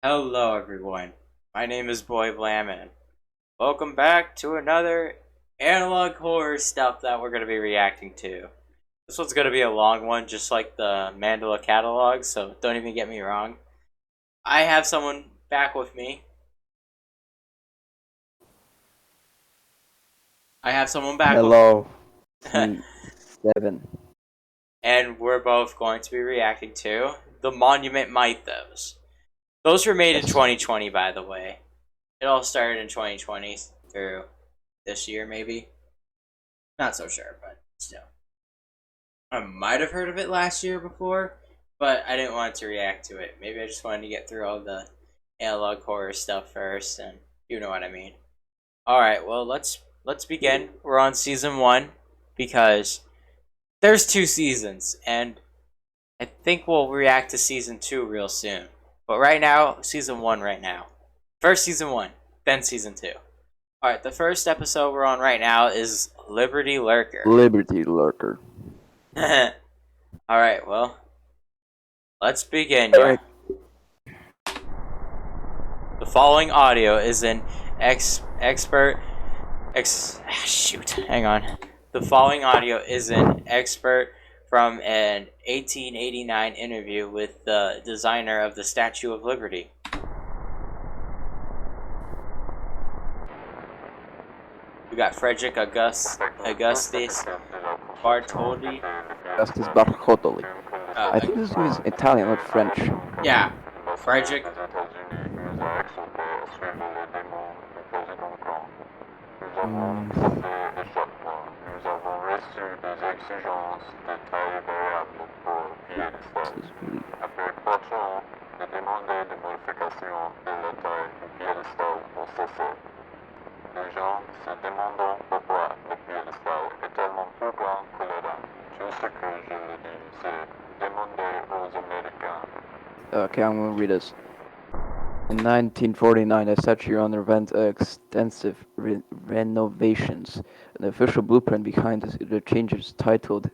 Hello everyone, my name is Boy Blamin. Welcome back to another analog horror stuff that we're going to be reacting to. This one's going to be a long one, just like the Mandela catalog, so don't even get me wrong. I have someone back with me. Hello, it's me, Sevenn. And we're both going to be reacting to the Monument Mythos. Those were made in 2020, by the way. It all started in 2020 through this year, maybe. Not so sure, but still. I might have heard of it last year before, but I didn't want to react to it. Maybe I just wanted to get through all the analog horror stuff first, and you know what I mean. Alright, well, let's begin. We're on season 1, because there's 2 seasons, and I think we'll react to season 2 real soon. But right now, season 1 right now. First season 1, then season 2. Alright, the first episode we're on right now is Liberty Lurker. Liberty Lurker. Alright, well, let's begin. Yeah. The following audio is an hang on. The following audio is an expert from an 1889 interview with the designer of the Statue of Liberty. We got Frederick Augustus Bartholdi. Augustus Bartholdi. I think this is Italian, not French. Yeah, Frederick. Okay, I'm gonna read this. In 1949, the statue underwent extensive renovations. An official blueprint behind the changes, titled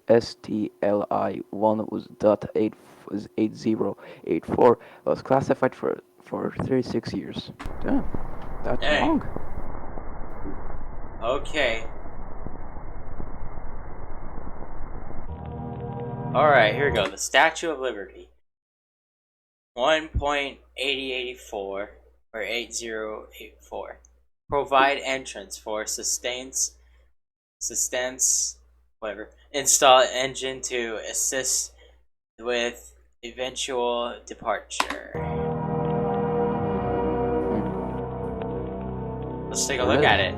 STLI 1 was .8084, was classified for 36 years. Damn, that's long. Okay. Alright, here we go. The Statue of Liberty. 1.8084 or 8084. Provide entrance for sustains whatever. Install engine to assist with eventual departure. Let's take a look at it,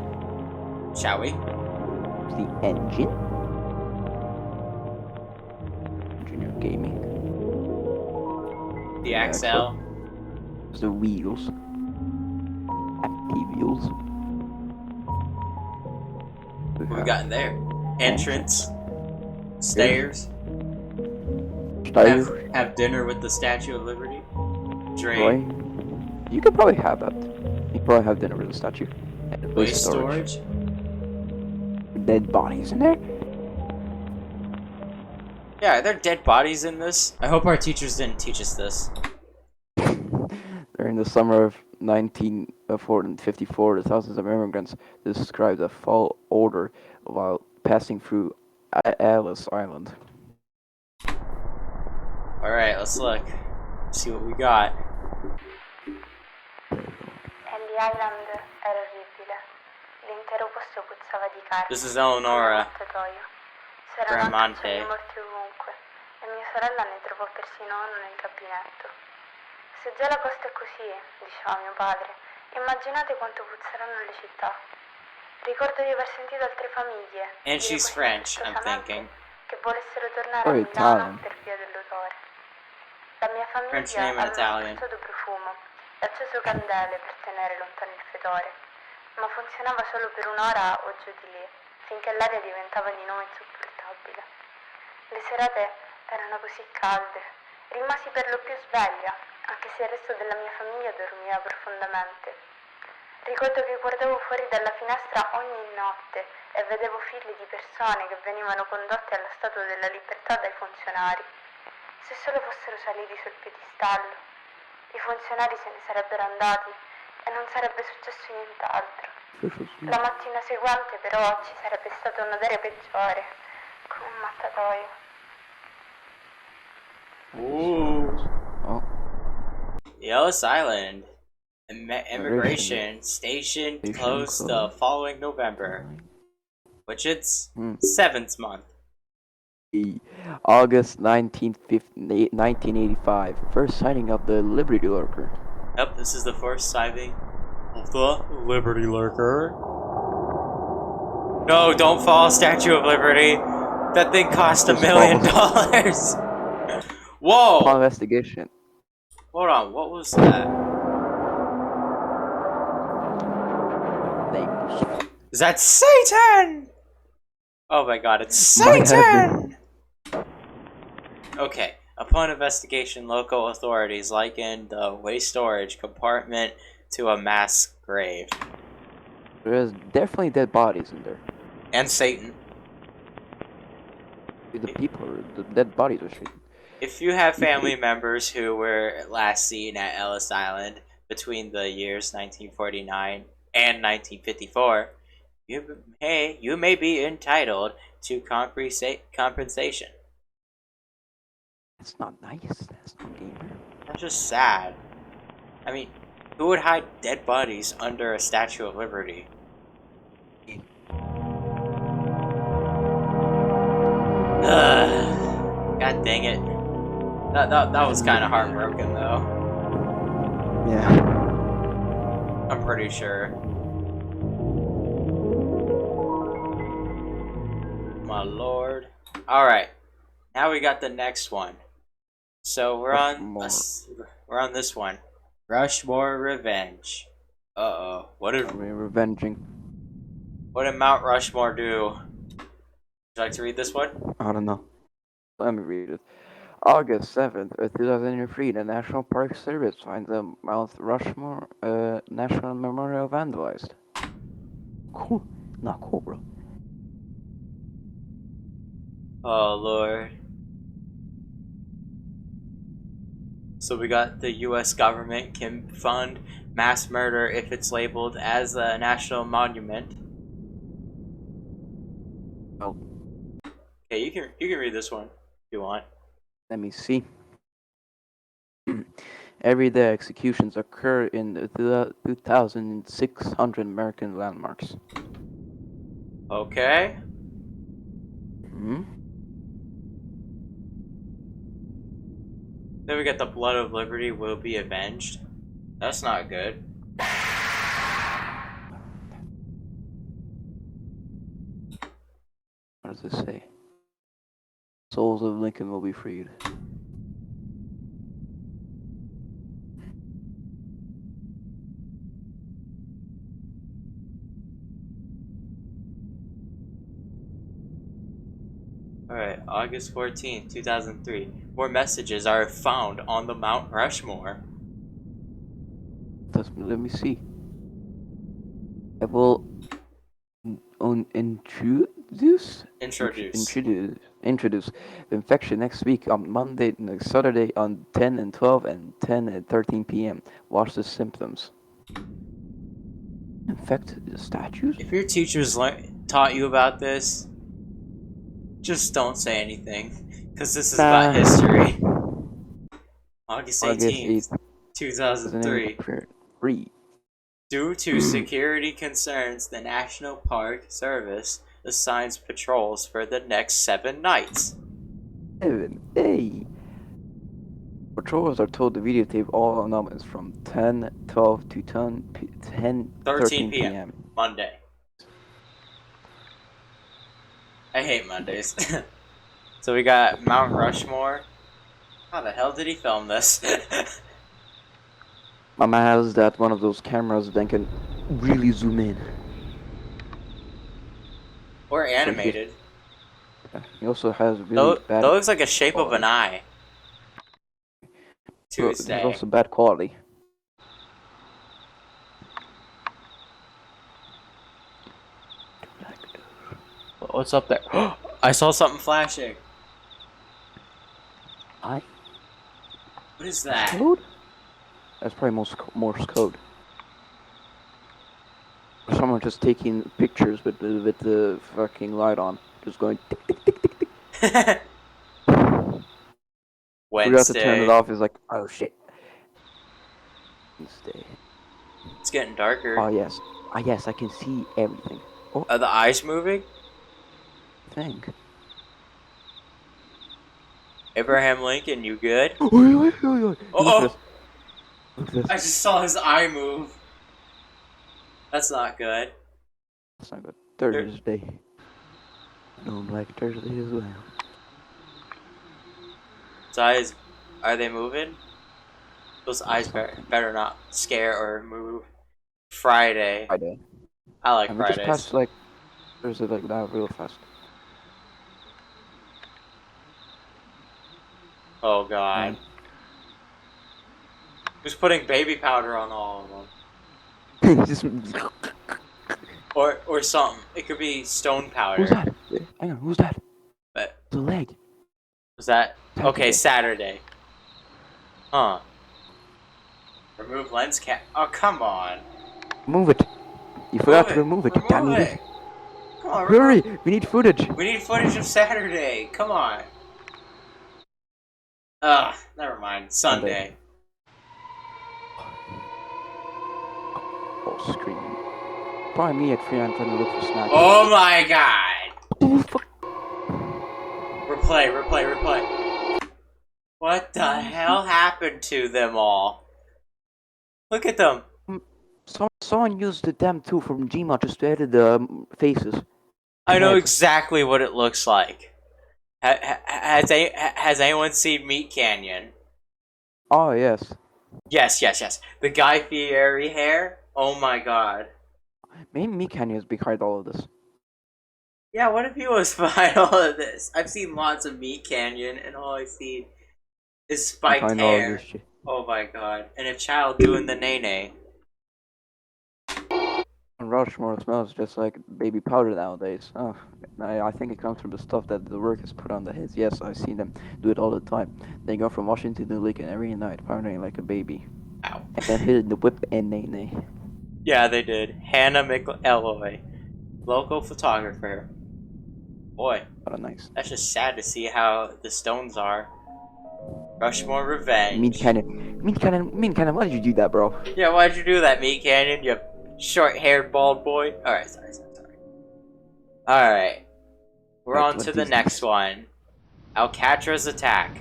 shall we? The engine? Engineer gaming. The axle. The wheels. Empty wheels. What we got in there? Entrance. Stairs. Have dinner with the Statue of Liberty. Drain. You could probably have that. You probably have dinner with the statue. Waste storage. Dead bodies in there? Yeah, are there dead bodies in this? I hope our teachers didn't teach us this. During the summer of 1954, the thousands of immigrants described a fall order while passing through Ellis Island. Alright, let's look. See what we got. This is Eleonora Bramante. E mia sorella ne trovò persino uno nel gabinetto. Se già la costa è così, diceva mio padre, immaginate quanto puzzeranno le città. Ricordo di aver sentito altre famiglie And she's French, I'm thinking. che volessero tornare a Milano per via dell'odore. La mia famiglia aveva un sodo profumo e acceso candele per tenere lontano il fetore, ma funzionava solo per un'ora o giù di lì, finché l'aria diventava di nuovo insopportabile. Le serate erano così calde. Rimasi per lo più sveglia, anche se il resto della mia famiglia dormiva profondamente. Ricordo che guardavo fuori dalla finestra ogni notte e vedevo file di persone che venivano condotte alla Statua della Libertà dai funzionari. Se solo fossero saliti sul piedistallo. I funzionari se ne sarebbero andati e non sarebbe successo nient'altro. La mattina seguente però ci sarebbe stato un odore peggiore, come un mattatoio. Ooh. Oh, Ellis Island. Immigration station closed the following November, which it's 7th month. August 1985, first sighting of the Liberty Lurker. Yep, this is the first sighting of the Liberty Lurker. No, don't fall, Statue of Liberty. That thing cost $1 million. Whoa! Investigation. Hold on, what was that? Is that Satan? Oh my god, it's Satan! Okay, upon investigation, local authorities likened the waste storage compartment to a mass grave. There's definitely dead bodies in there. And Satan. The dead bodies are Satan. If you have family members who were last seen at Ellis Island between the years 1949 and 1954, you may be entitled to compensation. That's not nice. That's not gamer. That's just sad. I mean, who would hide dead bodies under a Statue of Liberty? God dang it. That was kind of heartbroken, though. Yeah. I'm pretty sure. My lord. Alright. Now we got the next one. So we're on this one. Rushmore Revenge. Uh-oh. What did revenging? What did Mount Rushmore do? Would you like to read this one? I don't know. Let me read it. August 7th, 2003, the National Park Service finds the Mount Rushmore National Memorial vandalized. Cool. Not cool, bro. Oh, Lord. So we got the U.S. government can fund mass murder if it's labeled as a national monument. Oh. Okay, you can read this one if you want. Let me see. Everyday executions occur in 2,600 American landmarks. Okay. Then we got the blood of liberty will be avenged. That's not good. What does it say? Souls of Lincoln will be freed. Alright, August 14th, 2003. More messages are found on the Mount Rushmore. Let me see. It will introduce the infection next week on Monday, next Saturday on 10 and 12 and 10 and 13 p.m. Watch the symptoms. Infect the statues? If your teachers taught you about this, just don't say anything, because this is about history. August 18th, 2003. Due to security concerns, the National Park Service assigns patrols for the next 7 nights. 7. Hey! Patrollers are told to videotape all anomalies from 10:12 to 13 p.m. Monday. I hate Mondays. So we got Mount Rushmore. How the hell did he film this? My man has that one of those cameras that can really zoom in. Or animated. He also has really bad. That looks like a shape of an eye. Tuesday. It's also bad quality. What's up there? I saw something flashing. What is that? Code? That's probably Morse code. Or someone just taking pictures with the fucking light on, just going. Tick. Forgot to turn it Wednesday. off. Is like, oh shit. Wednesday. It's getting darker. Oh yes. Ah yes, I can see everything. Oh, Are the eyes moving? I think. Abraham Lincoln, you good? Oi, oi, oi, oi. Oh! Look at this. I just saw his eye move. That's not good. That's not good. Thursday. No Black Thursday as well. His eyes, are they moving? Those eyes better not scare or move. Friday. Friday. I like And we just Fridays. passed like Thursday like that real fast. Oh god. Who's putting baby powder on all of them? Just, Or something. It could be stone powder. who's that? Hang on, who's that? But The leg. was that Saturday. okay? Saturday. Huh. Remove lens cap. Oh come on. Move it. You forgot to remove it, you damn Remove idiot. it. Come on. Hurry! We need footage. We need footage of Saturday. Come on. Ugh. Never mind. Sunday. Oh, screaming. Probably me at 3 I'm trying to look for snacks. Oh my god. Oh, fuck. Replay. What the hell happened to them all? Look at them. Someone used the damn tool from gmod just to edit the faces. I know Heads. exactly what it looks like. Has anyone seen Meat Canyon? Oh, yes. Yes. The Guy Fieri hair? Oh my god. Maybe me can use behind all of this. Yeah, what if he was behind all of this? I've seen lots of Meat Canyon, and all I see is spiked Behind all of hair. this shit. Oh my god. And a child doing the nay-nay. And Rushmore smells just like baby powder nowadays. Oh, I think it comes from the stuff that the workers put on the heads. Yes, I see them do it all the time. They go from Washington to Lincoln every night, powdering like a baby. Ow. And then hit the whip and nay. Yeah, they did. Hannah McElroy, local photographer. Boy, What a nice. that's just sad to see how the stones are. Rushmore Revenge. Meat Cannon, why did you do that, bro? Yeah, why'd you do that, Meat Canyon, you short-haired bald boy? Alright, sorry. Alright. We're Wait, on what to the is next this? one. Alcatra's attack.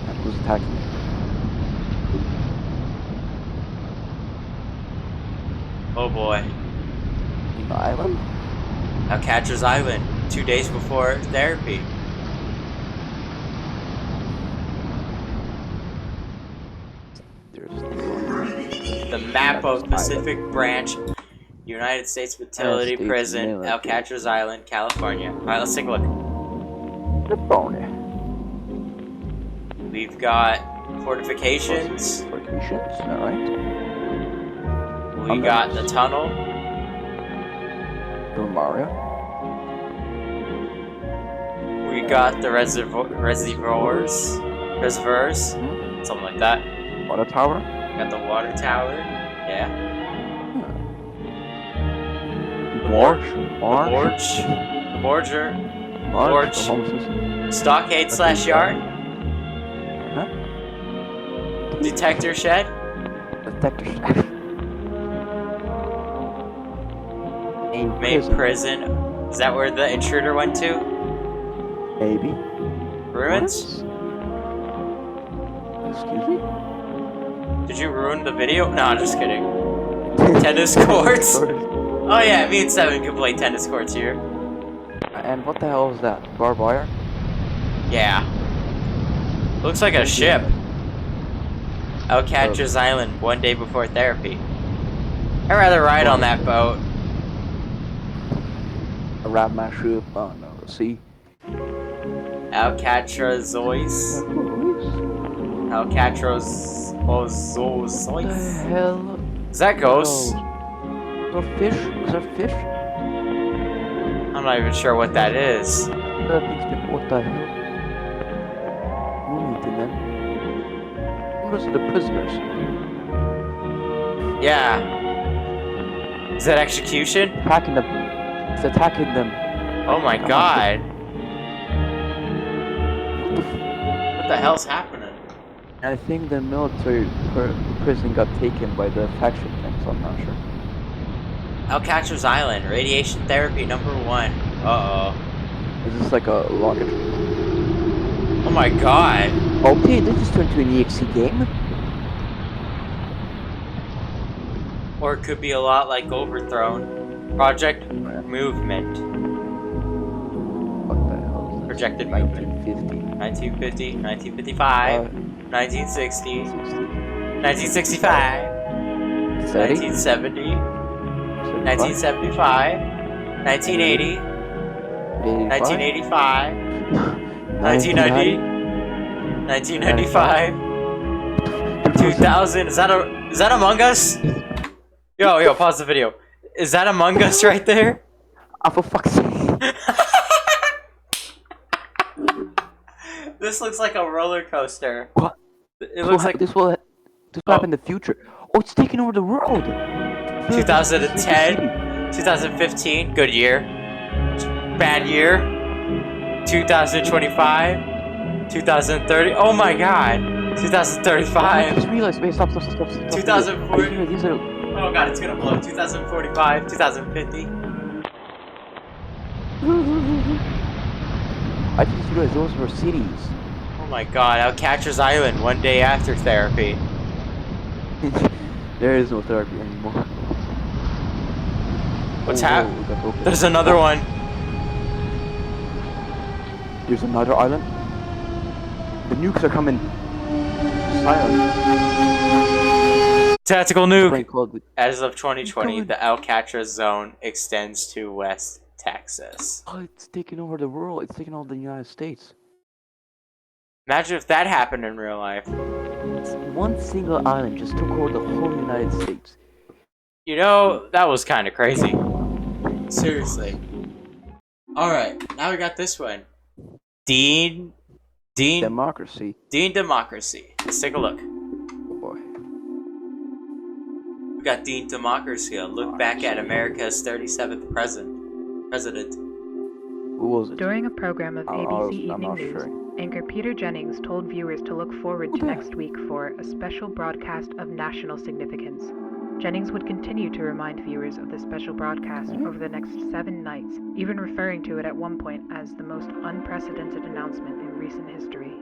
And who's attacking? Oh boy. The island? Alcatra's Island, 2 days before therapy. The map of Pacific Branch, United States Fertility States Prison, Military. Alcatraz Island, California. Alright, let's take a look. California. We've got fortifications. Fortifications, alright. We got the tunnel. Super Mario. We got the reservoirs. Something like that. Water tower. We got the water tower. Yeah. Gorge. The Borger. Stockade / yard. Huh? Detector shed. Detector. Main prison. Is that where the intruder went to? Maybe. Ruins? Excuse me? Did you ruin the video? No, just kidding. Tennis courts? Oh yeah, me and Sevenn can play tennis courts here. And what the hell is that? Barbed wire? Yeah. Looks like a ship. Alcatraz Island, 1 day before therapy. I'd rather ride on that boat. I wrap my ship on the sea. Alcatrazois. Alcatrazois. What the hell? Is that ghosts? A fish? Is that fish? I'm not even sure what that is. That means what the hell? We need to know. photos of the prisoners. Yeah. Is that execution? Attacking them. It's attacking them. Oh my Come on. god. What the What the hell's happening? I think the military prison got taken by the faction thing, so I'm not sure. Alcatraz Island, radiation therapy number 1. Uh-oh. Is this like a rocket? Oh my god. Okay, this just turned to an EXE game. Or it could be a lot like Overthrown. Project Movement. What the hell is this? Projected movement. 1950. 1950, 1955, 1960, 1965, 1970, 1975, 1980, 1985, 1990, 1995, 2000. Is that Among Us? Yo, pause the video. Is that Among Us right there? Oh, for fuck's sake. This looks like a roller coaster. What? It looks like this will happen in the future. Oh, it's taking over the world. 2010, 2015, good year. Bad year. 2025, 2030. Oh my god. 2035. I just realized. Wait, stop. 2040. These are. Oh god, it's gonna blow. 2045, 2050. I just realized those were cities. Oh my god, Alcatraz Island, one day after therapy. There is no therapy anymore. What's we got happening? There's another one. There's another island. The nukes are coming. Silent. Tactical nuke. Called As of 2020, the Alcatraz zone extends to West Texas. Oh, it's taking over the world. It's taking over the United States. Imagine if that happened in real life. One single island just took over the whole United States. You know, that was kind of crazy. Seriously. Alright, now we got this one. Dean Democracy. Democracy. Let's take a look. Oh boy. We got Dean Democracy. A look back at America's 37th president. Who was it? During a program of ABC I'm Evening not News, sure. anchor Peter Jennings told viewers to look forward to next week for a special broadcast of national significance. Jennings would continue to remind viewers of the special broadcast over the next 7 nights, even referring to it at one point as the most unprecedented announcement in recent history.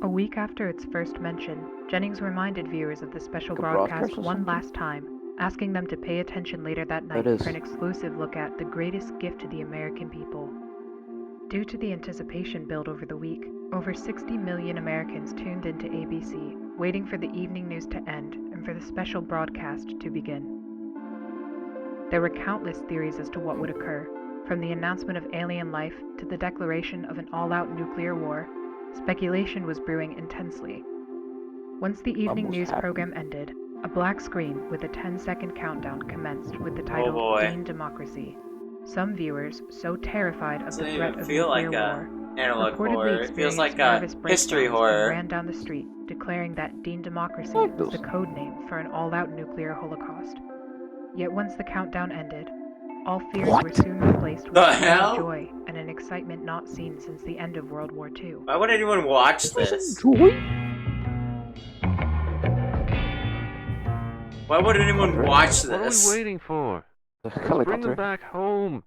A week after its first mention, Jennings reminded viewers of the special broadcast one last time, asking them to pay attention later that night for an exclusive look at the greatest gift to the American people. Due to the anticipation built over the week, over 60 million Americans tuned into ABC, waiting for the evening news to end and for the special broadcast to begin. There were countless theories as to what would occur, from the announcement of alien life to the declaration of an all-out nuclear war. Speculation was brewing intensely. Once the evening news program ended, a black screen with a 10-second countdown commenced with the title Dean Democracy. Some viewers, so terrified of the threat of nuclear war, reportedly experienced nervous breakdowns and ran down the street, declaring that Dean Democracy was the code name for an all-out nuclear holocaust. Yet once the countdown ended, all fears were soon replaced with joy and an excitement not seen since the end of World War II. Why would anyone watch this? Why would anyone watch this? What are we waiting for? Bring them back home.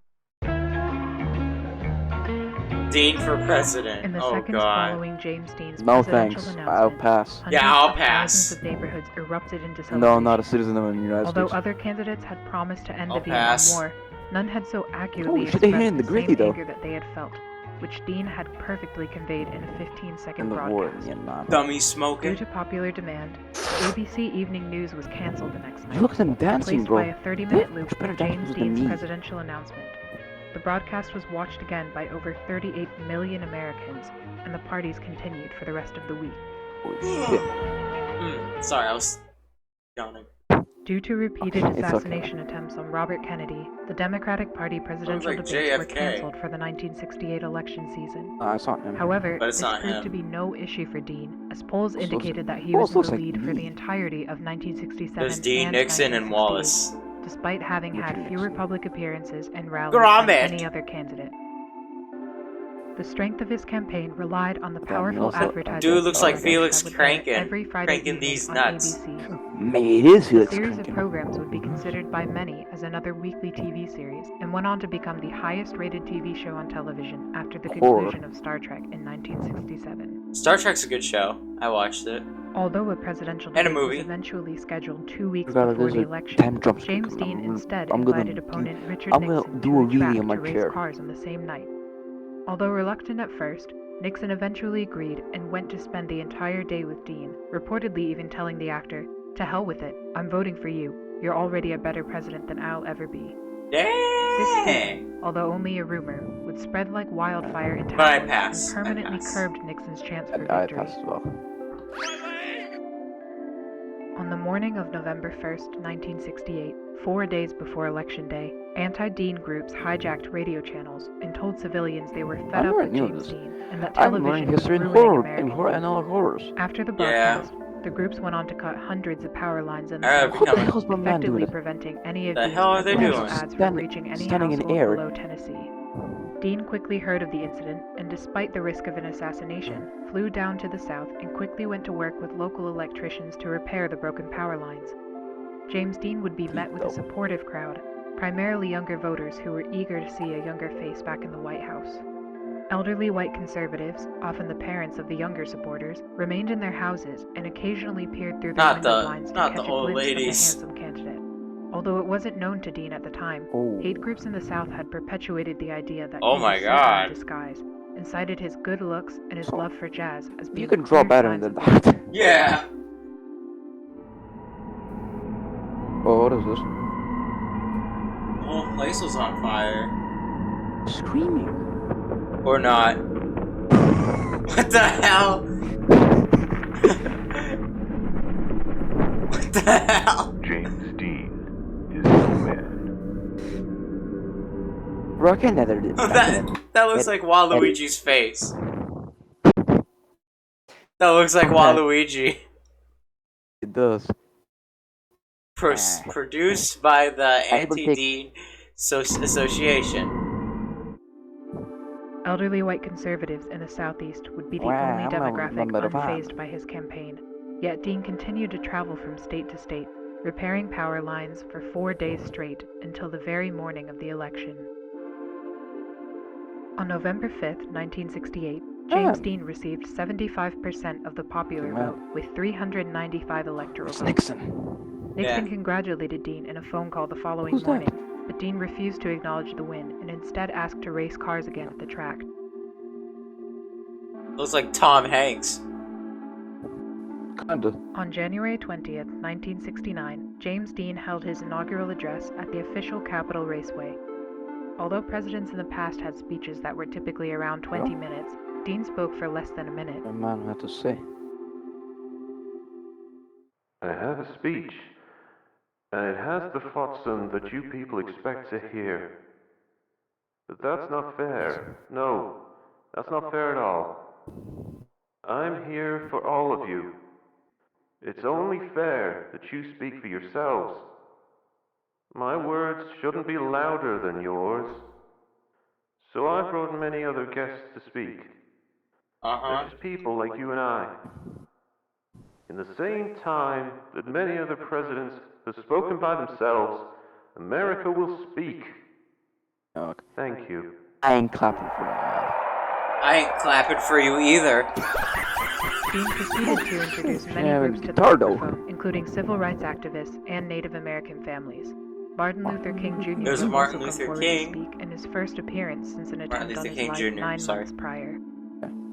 Dean for president. In the oh seconds god. following James Dean's No presidential thanks. announcement, I'll pass. hundreds Yeah, I'll of pass. thousands of neighborhoods erupted into celebration. No, I'm not a citizen of the United Although States. other candidates had promised to end I'll the Vietnam pass. War, none had so accurately Holy shit, expressed they hit in the the gritty, same though. anger that they had felt, which Dean had perfectly conveyed in a 15-second In the war in broadcast. Vietnam. Dummy Due smoking. to popular demand, ABC Evening News was cancelled the next night, Look at them dancing, replaced bro. by a 30-minute loop Much better of dancers James than Dean's me. presidential announcement. The broadcast was watched again by over 38 million Americans, and the parties continued for the rest of the week. Holy shit. Sorry, I was yawning. Due to repeated It's okay. assassination attempts on Robert Kennedy, the Democratic Party presidential like debates were JFK. cancelled for the 1968 election season. I saw him. However, But it's this not proved him. to be no issue for Dean, as polls Looks- indicated that he almost was in looks the like lead for the me. entirety of 1967 There's Dean, and Nixon, and 1968, Wallace. despite having had Richard fewer Nixon. public appearances and rallies Gromit. than any other candidate. The strength of his campaign relied on the powerful also- advertising. Dude looks like that Felix would air cranking- every Friday cranking evening these on nuts. ABC. Maybe it is The Felix series of Crankin. programs would be considered by many as another weekly TV series, and went on to become the highest-rated TV show on television after the Horror. conclusion of Star Trek in 1967. Star Trek's a good show. I watched it. Although a presidential And a debate was movie. eventually scheduled 2 weeks Gotta before the visit election, 10 jump scares James coming. Dean instead I'm gonna invited do- opponent Richard I'm gonna Nixon do to a a track wheelie on my to race chair. cars on the same night. Although reluctant at first, Nixon eventually agreed and went to spend the entire day with Dean, reportedly even telling the actor, "To hell with it, I'm voting for you. You're already a better president than I'll ever be." This Dang! statement, although only a rumor, would spread like wildfire in But I tabloids pass. and permanently I pass. curbed Nixon's chance for I victory. passed as well. On the morning of November 1st, 1968, 4 days before Election Day, anti-Dean groups hijacked radio channels and told civilians they were fed I up never with knew James this. Dean and that I'm television learning was history in ruining horror, American and all horrors. After the Yeah. broadcast, the groups went on to cut hundreds of power lines in the Alright, South, What the becoming- hell's my man doing? effectively preventing any of The Dean's hell are they presidential doing? ads from reaching any Standing in household air. below Tennessee. Dean quickly heard of the incident and, despite the risk of an assassination, flew down to the South and quickly went to work with local electricians to repair the broken power lines. James Dean would be met with a supportive crowd, primarily younger voters who were eager to see a younger face back in the White House. Elderly white conservatives, often the parents of the younger supporters, remained in their houses and occasionally peered through their Not window the- blinds to not catch the a old glimpse ladies. of the handsome candidate. Although it wasn't known to Dean at the time, Oh. hate groups in the South had perpetuated the idea that Oh he my was Satan God. in disguise, and cited his good looks and his So, love for jazz as being You can draw clear better signs than of that. danger. Yeah. Oh, what is this? The whole place was on fire. Screaming. Or not. What the hell? What the hell? James Dean is no man. Rocket Nether did That looks like Waluigi's face. That looks like Waluigi. It does. Produced by the I will take- Anti-Dean Association. Elderly white conservatives in the Southeast would be the Wow, only I'm a demographic bit of a- unfazed by his campaign. Yet Dean continued to travel from state to state, repairing power lines for 4 days straight until the very morning of the election. On November 5th, 1968, James Dean received 75% of the popular Wow. vote with 395 electoral It's votes. Nixon. Nixon Yeah. congratulated Dean in a phone call the following Who's that? morning, but Dean refused to acknowledge the win and instead asked to race cars again at the track. Looks like Tom Hanks. Kinda. On January 20th, 1969, James Dean held his inaugural address at the official Capitol Raceway. Although presidents in the past had speeches that were typically around 20 minutes, Dean spoke for less than a minute. A man had to say. I have a speech, and it has the flotsam that you people expect to hear. But that's not fair. No, that's not fair at all. I'm here for all of you. It's only fair that you speak for yourselves. My words shouldn't be louder than yours. So I've brought many other guests to speak. They're just people like you and I. In the same time that many other presidents have spoken by themselves, America will speak. Okay. Thank you. I ain't clapping for that. I ain't clapping for you either. Dean proceeded to introduce many Yeah, groups to the guitar though. microphone, including civil rights activists and Native American families. Martin Luther King Jr. There's a would Martin also come Luther forward King. to speak in his first appearance since an Martin attempt on Luther his King life Jr., 9 sorry. months prior.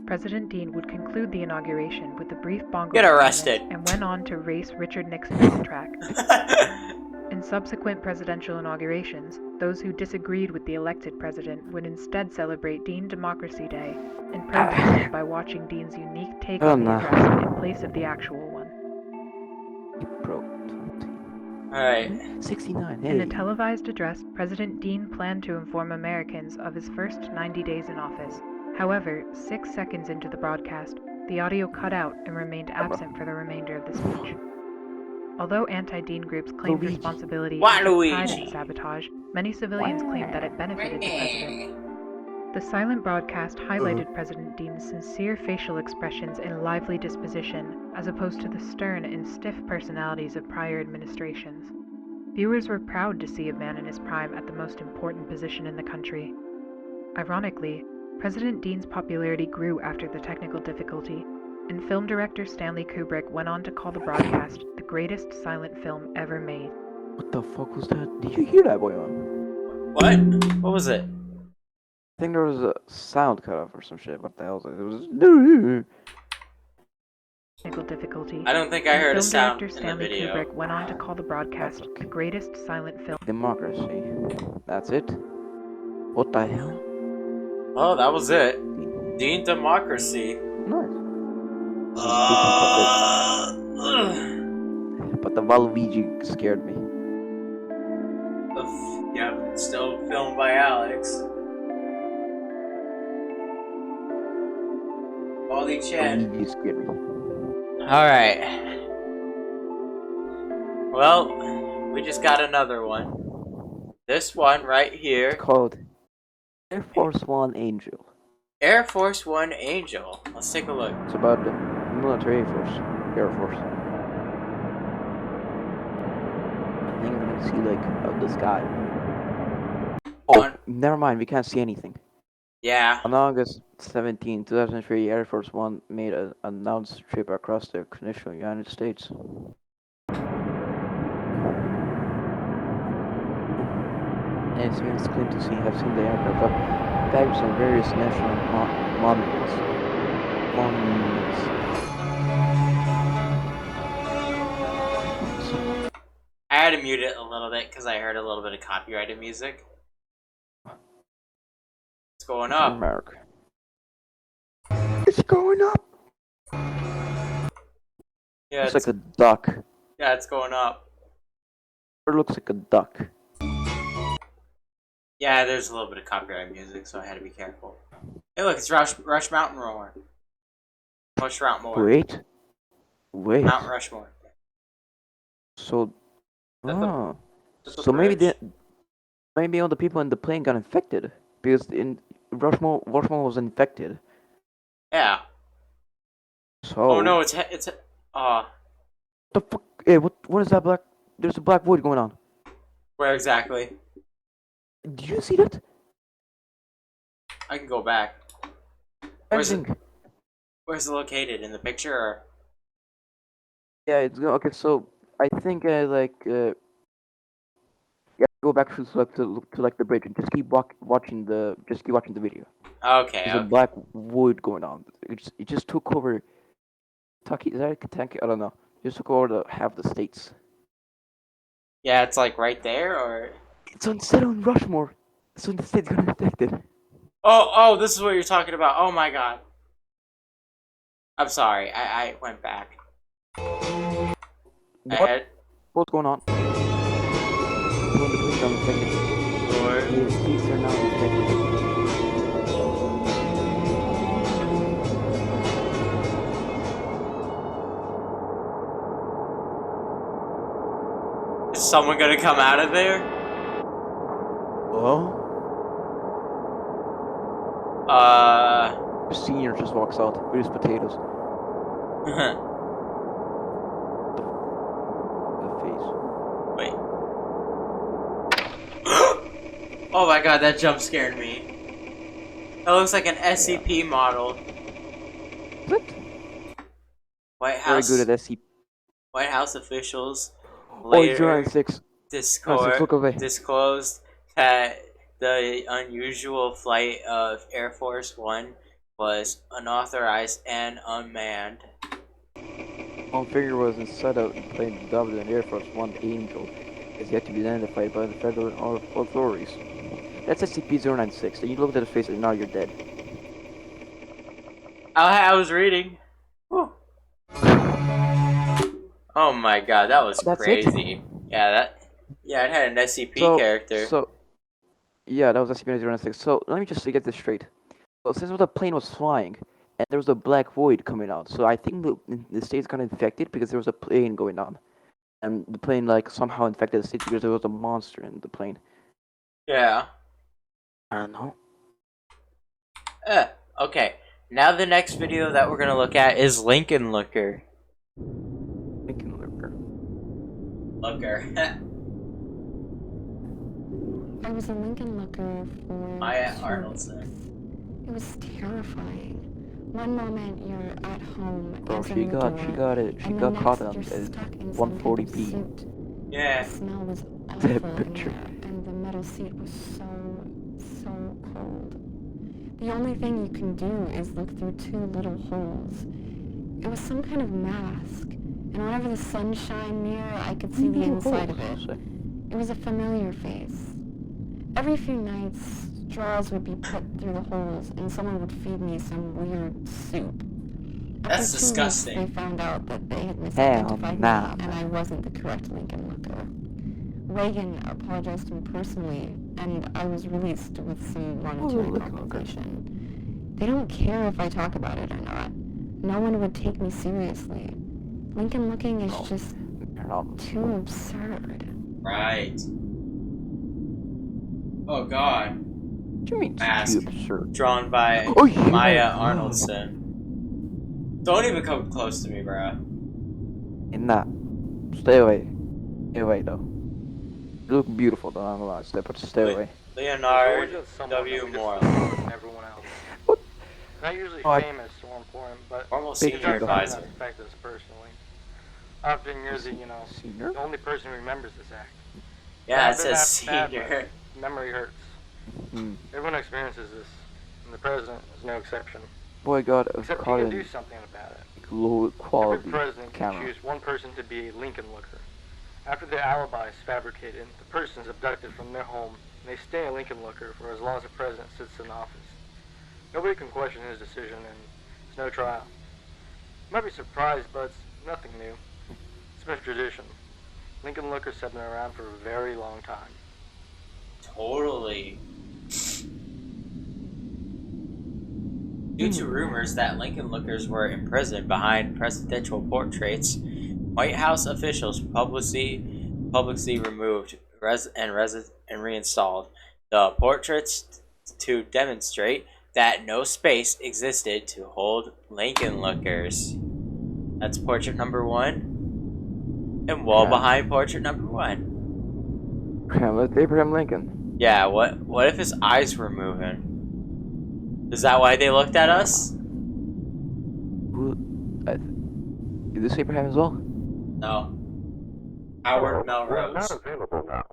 President Dean would conclude the inauguration with a brief bongo Get performance arrested. and went on to race Richard Nixon at the track. In subsequent presidential inaugurations, those who disagreed with the elected president would instead celebrate Dean Democracy Day and protested by watching Dean's unique take Oh, on the no. address in place of the actual one. April 20. Alright. 69, In a hey. televised address, President Dean planned to inform Americans of his first 90 days in office. However, 6 seconds into the broadcast, the audio cut out and remained absent for the remainder of the speech. Although anti-Dean groups claimed Luigi. responsibility Why and took pride in Luigi? the sabotage, many civilians claimed that it benefited the president. The silent broadcast highlighted President Dean's sincere facial expressions and lively disposition, as opposed to the stern and stiff personalities of prior administrations. Viewers were proud to see a man in his prime at the most important position in the country. Ironically, President Dean's popularity grew after the technical difficulty, and film director Stanley Kubrick went on to call the broadcast the greatest silent film ever made. What the fuck was that? Did you hear that, Boyan? What? What was it? I think there was a sound cut off or some shit. What the hell was it? It was. Technical difficulty. I don't think I heard a film sound director in the Stanley video. Kubrick went on to call the broadcast the greatest silent film. Democracy. That's it? What the hell? Oh, that was it. Dean Democracy. Nice. Ugh. But the Waluigi scared me. Yep, still filmed by Alex. Wally Chen. Waluigi scared me. Alright. Well, we just got another one. This one right here. It's called Air Force One Angel. Air Force One Angel. Let's take a look. It's about the military Air Force. I think I'm gonna see like the sky. Oh, never mind. We can't see anything. Yeah. On August 17, 2003, Air Force One made an announced trip across the continental United States. And students claim to have seen the aircraft up bags on various national monuments. I had to mute it a little bit because I heard a little bit of copyrighted music. It's going up. America. It's going up. Yeah, It's like a duck. yeah, it's going up. It looks like a duck. Yeah, there's a little bit of copyright music, so I had to be careful. Hey, look, it's Rush Mountain Roar. Rush Mountain Wait. Mount Rushmore. So, That's the so maybe bridge. maybe all the people in the plane got infected because in Rushmore was infected. Yeah. So. Oh no, it's The fuck? Hey, what is that black? There's a black void going on. where exactly? Did you see that? I can go back. Where's it? Everything. Where's it located in the picture? Or? Yeah, it's okay. So I think go back to the bridge and just keep watching the video. Okay. There's a black void going on. It just took over. Kentucky, is that Kentucky? I don't know. It just took over half the states. Yeah, it's like right there, or. It's on Rushmore. So the state's got infected. Oh, this is what you're talking about. Oh my god. I'm sorry. I went back. What? What's going on? When the police are infected. The states are now infected. Is someone gonna come out of there? Hello? The senior just walks out with his potatoes. The face. Wait. Oh my god, that jump scared me. That looks like an SCP model. What? White House. Very good at SCP. White House officials Oh, later 096. Look away. disclosed that the unusual flight of Air Force One was unauthorized and unmanned. One figure was inside a plane dubbed an Air Force One Angel is yet to be identified by the federal authorities. That's SCP-096, and you looked at his face and now you're dead. I was reading. Whew. Oh my god, that was That's crazy. It? Yeah, it had an SCP character. Yeah, that was SCP-096. So let me just get this straight. So since the plane was flying, and there was a black void coming out, so I think the state's kind of infected because there was a plane going on, and the plane like somehow infected the state because there was a monster in the plane. Yeah. I don't know. Okay. Now the next video that we're gonna look at is Lincoln Looker. Lincoln Looker. I was a Lincoln Looker for Maya 2 Arnoldson. weeks. It was terrifying. One moment you're at home, Bro, answering she the got door, she and got the caught next on you're stuck in some kind of 140p. suit. Yeah. The smell was That awful in picture. there, and the metal seat was so cold. The only thing you can do is look through 2 little holes. It was some kind of mask, and whenever the sun shined near, I could see the inside of it. It was a familiar face. Every few nights, straws would be put through the holes, and someone would feed me some weird soup. That's After 2 disgusting. weeks, they found out that they had misidentified nah, me, and I wasn't the correct Lincoln Looker. Reagan apologized to me personally, and I was released with some monetary compensation. They don't care if I talk about it or not. No one would take me seriously. Lincoln Looking is just too absurd. Right. Oh God. What do you mean Mask. too absurd? Drawn by yeah. Maya Arnoldson. Don't even come close to me, bro. Nah. Stay away. Stay away, though. You look beautiful, though. I'm gonna lie. Stay away. Leonard W. Moreland. Everyone else. What? Not usually Oh, famous or important, but Formal Big senior Jack. advisor. affect us personally. Often you're the, Senior? the only person who remembers this act. Yeah, it Bad, says bad, senior. but memory hurts. Hmm. Everyone experiences this, and the president is no exception. Boy, God, I've Except he caught can in do something about it. low quality Every president can camera. choose one person to be a Lincoln Looker. After the alibi is fabricated, the person is abducted from their home, and they stay a Lincoln Looker for as long as the president sits in office. Nobody can question his decision, and it's no trial. You might be surprised, but it's nothing new. It's been a tradition. Lincoln Lookers have been around for a very long time. Totally. Due to rumors that Lincoln Lookers were imprisoned behind presidential portraits, White House officials publicly removed and reinstalled the portraits to demonstrate that no space existed to hold Lincoln Lookers. That's portrait number 1, and wall behind portrait number 1. That's Abraham Lincoln. Yeah, what if his eyes were moving? Is that why they looked at us? Is this Abraham as well? No. Howard Melrose. Not available now.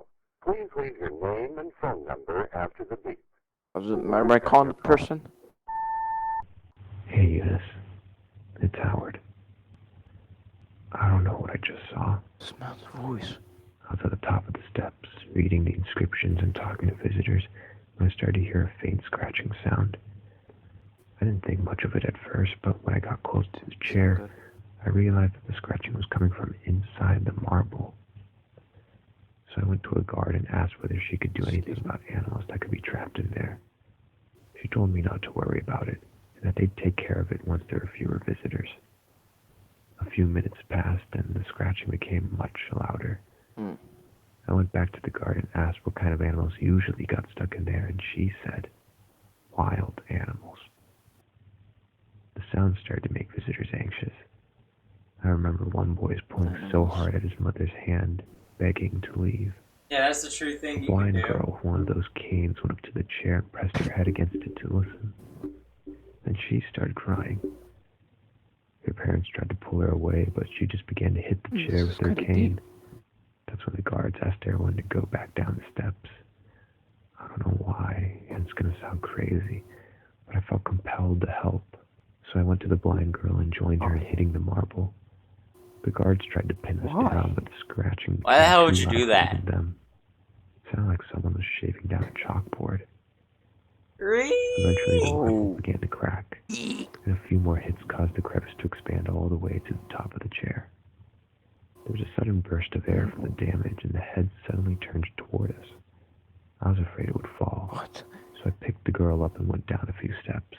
Please leave your name and phone number after the beep. Was it my calling the person? Hey, Eunice. It's Howard. I don't know what I just saw. Smells the voice. I was at the top of the steps, reading the inscriptions and talking to visitors, when I started to hear a faint scratching sound. I didn't think much of it at first, but when I got close to the chair, I realized that the scratching was coming from inside the marble. So I went to a guard and asked whether she could do anything about animals that could be trapped in there. She told me not to worry about it, and that they'd take care of it once there were fewer visitors. A few minutes passed, and the scratching became much louder. I went back to the guard and asked what kind of animals usually got stuck in there, and she said, wild animals. The sound started to make visitors anxious. I remember one boy was pulling so hard at his mother's hand, begging to leave. Yeah, that's the true thing A you can blind do. girl with one of those canes went up to the chair and pressed her head against it to listen. Then she started crying. Her parents tried to pull her away, but she just began to hit the chair with her cane. That's when the guards asked everyone to go back down the steps. I don't know why, and it's gonna sound crazy, but I felt compelled to help. So I went to the blind girl and joined her in hitting the marble. The guards tried to pin us down, but the scratching... Why the hell would you do that? Them. It sounded like someone was shaving down a chalkboard. Really? Eventually, the marble began to crack, and a few more hits caused the crevice to expand all the way to the top of the chair. There was a sudden burst of air from the damage, and the head suddenly turned toward us. I was afraid it would fall. What? So I picked the girl up and went down a few steps.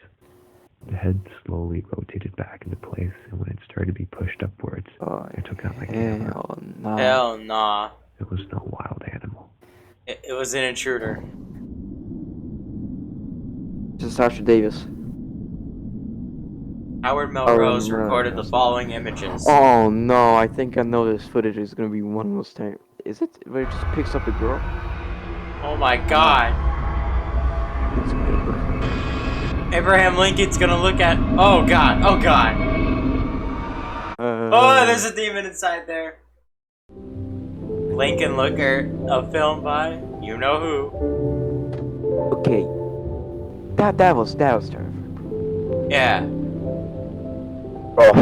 The head slowly rotated back into place, and when it started to be pushed upwards, I took out my camera. Hell nah. Hell nah. It was no wild animal. It was an intruder. This is Sasha Davis. Howard Melrose recorded the following images. Oh no, I think I know this footage is gonna be one of those times. Is it where it just picks up the girl? Oh my god. It's paper. Abraham Lincoln's gonna look at. Oh god, oh god. Oh, there's a demon inside there. Lincoln Looker, a film by you know who. Okay. That was terrifying. Yeah. Oh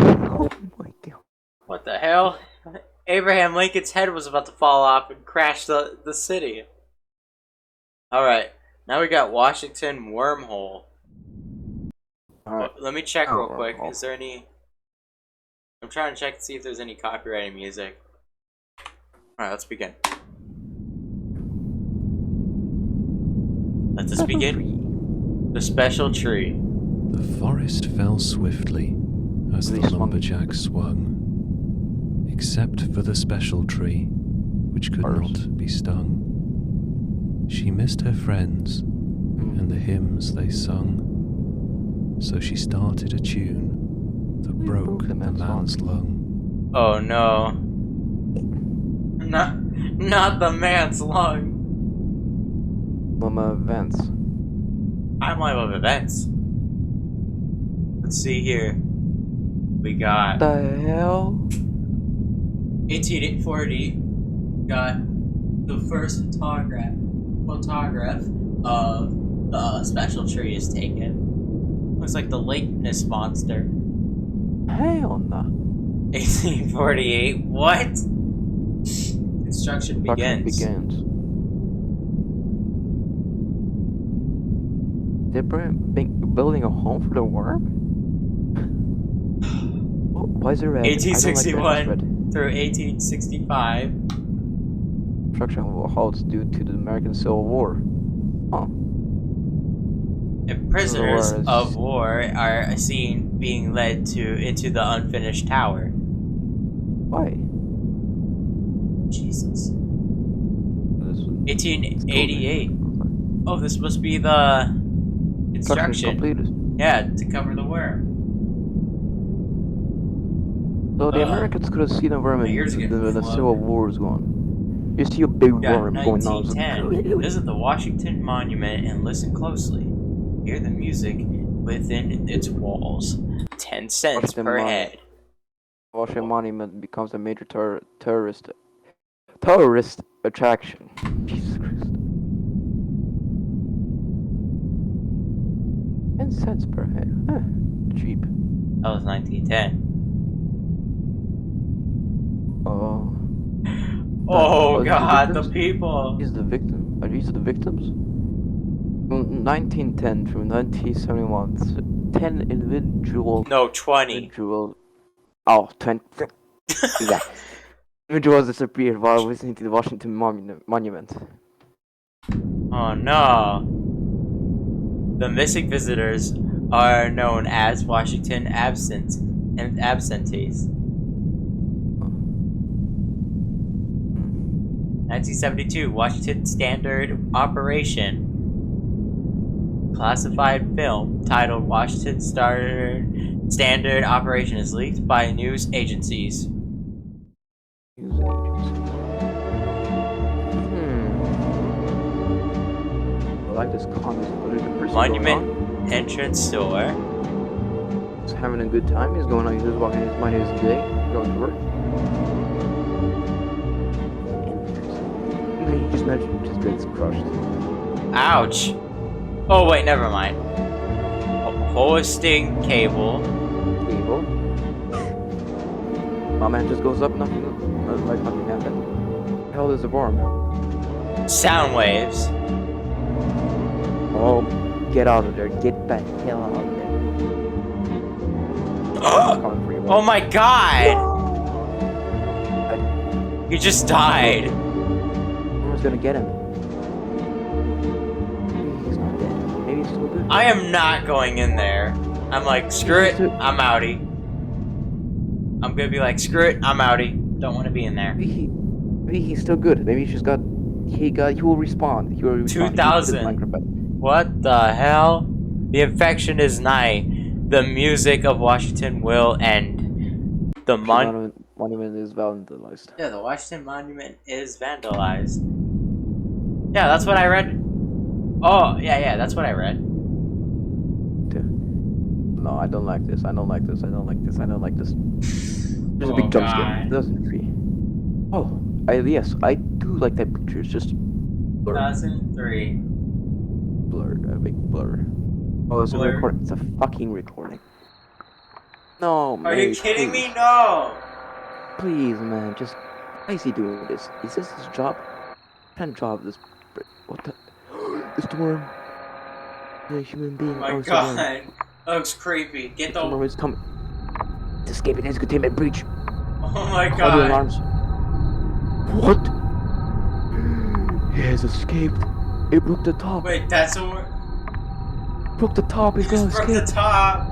my god. What the hell? Abraham Lincoln's head was about to fall off and crash the city. Alright, now we got Washington Wormhole. Alright. Let me check real quick. Is there any... I'm trying to check to see if there's any copyrighted music. Alright, let's begin. Let us begin. The special tree. The forest fell swiftly as the lumberjack swung, except for the special tree, which could not be stung. She missed her friends and the hymns they sung, so she started a tune that broke the man's lung. Oh no. Not the man's lung. Mama events. Timeline of events. Let's see here. We got The hell? 1840. Got the first photograph of the special tree is taken. Looks like the Lake Ness monster. Hell no. 1848. What? Construction begins. They're building a home for the worm? Why is it red? 1861 through 1865. Construction halts due to the American Civil War. Huh. And prisoners of war are seen being led into the unfinished tower. Why? Jesus. 1888. Oh, this must be the construction. Yeah, to cover the worm. So the Americans could have seen a worm when the Civil War was going. You see a big worm going on. 1910. Visit the Washington Monument and listen closely. Hear the music within its walls. 10 cents per head. Washington Monument becomes a major tourist attraction. Jesus Christ. 10 cents per head. Huh. Cheap. That was 1910. Oh god, the people! Are these the victims? From 1910 through 1971, 10 individual... No, 20. Individual... Oh, 20... yeah. Individuals disappeared while visiting the Washington Monument. Oh no. The missing visitors are known as Washington absentees. 1972, Washington Standard Operation. Classified film titled Washington Standard Operation is leaked by news agencies. I like this communism. Monument entrance door. He's having a good time. He's going on. He's walking his mind his day. Going to work. You just mentioned just gets crushed. Ouch. Oh wait, never mind. Hoisting cable. My man just goes up, nothing like nothing happened. Hell is a worm. Sound waves. Oh, get out of there. Get the hell out of there. Oh my god! He just died. Someone's gonna get him. Maybe he's not dead. Maybe he's still good. I am not going in there. I'm like, screw it, I'm outie. I'm gonna be like, screw it, I'm outie. Don't want to be in there. Maybe he's still good. Maybe he's just got. He will respawn. He will respawn. 2000. What the hell? The infection is nigh. The music of Washington will end. The monument is vandalized. Yeah, the Washington Monument is vandalized. Yeah, that's what I read. Oh, yeah, that's what I read. No, I don't like this. I don't like this. I don't like this. I don't like this. There's a big jump scare. 2003. Oh, yes, I do like that picture. It's just blur. 2003. Blurred, a big blur. Oh, it's a recording. It's a fucking recording. No, man. Are you kidding me? No. Please, man. Just why is he doing this? Is this his job? What kind of job is this? What the? It's the worm. The human being. Oh my god. That looks creepy. Get the worm is coming. It's escaping his containment breach. Oh my god. All the alarms. What? He has escaped. It broke the top. Wait, that's a worm? Broke the top. He's gonna escape. Broke the top.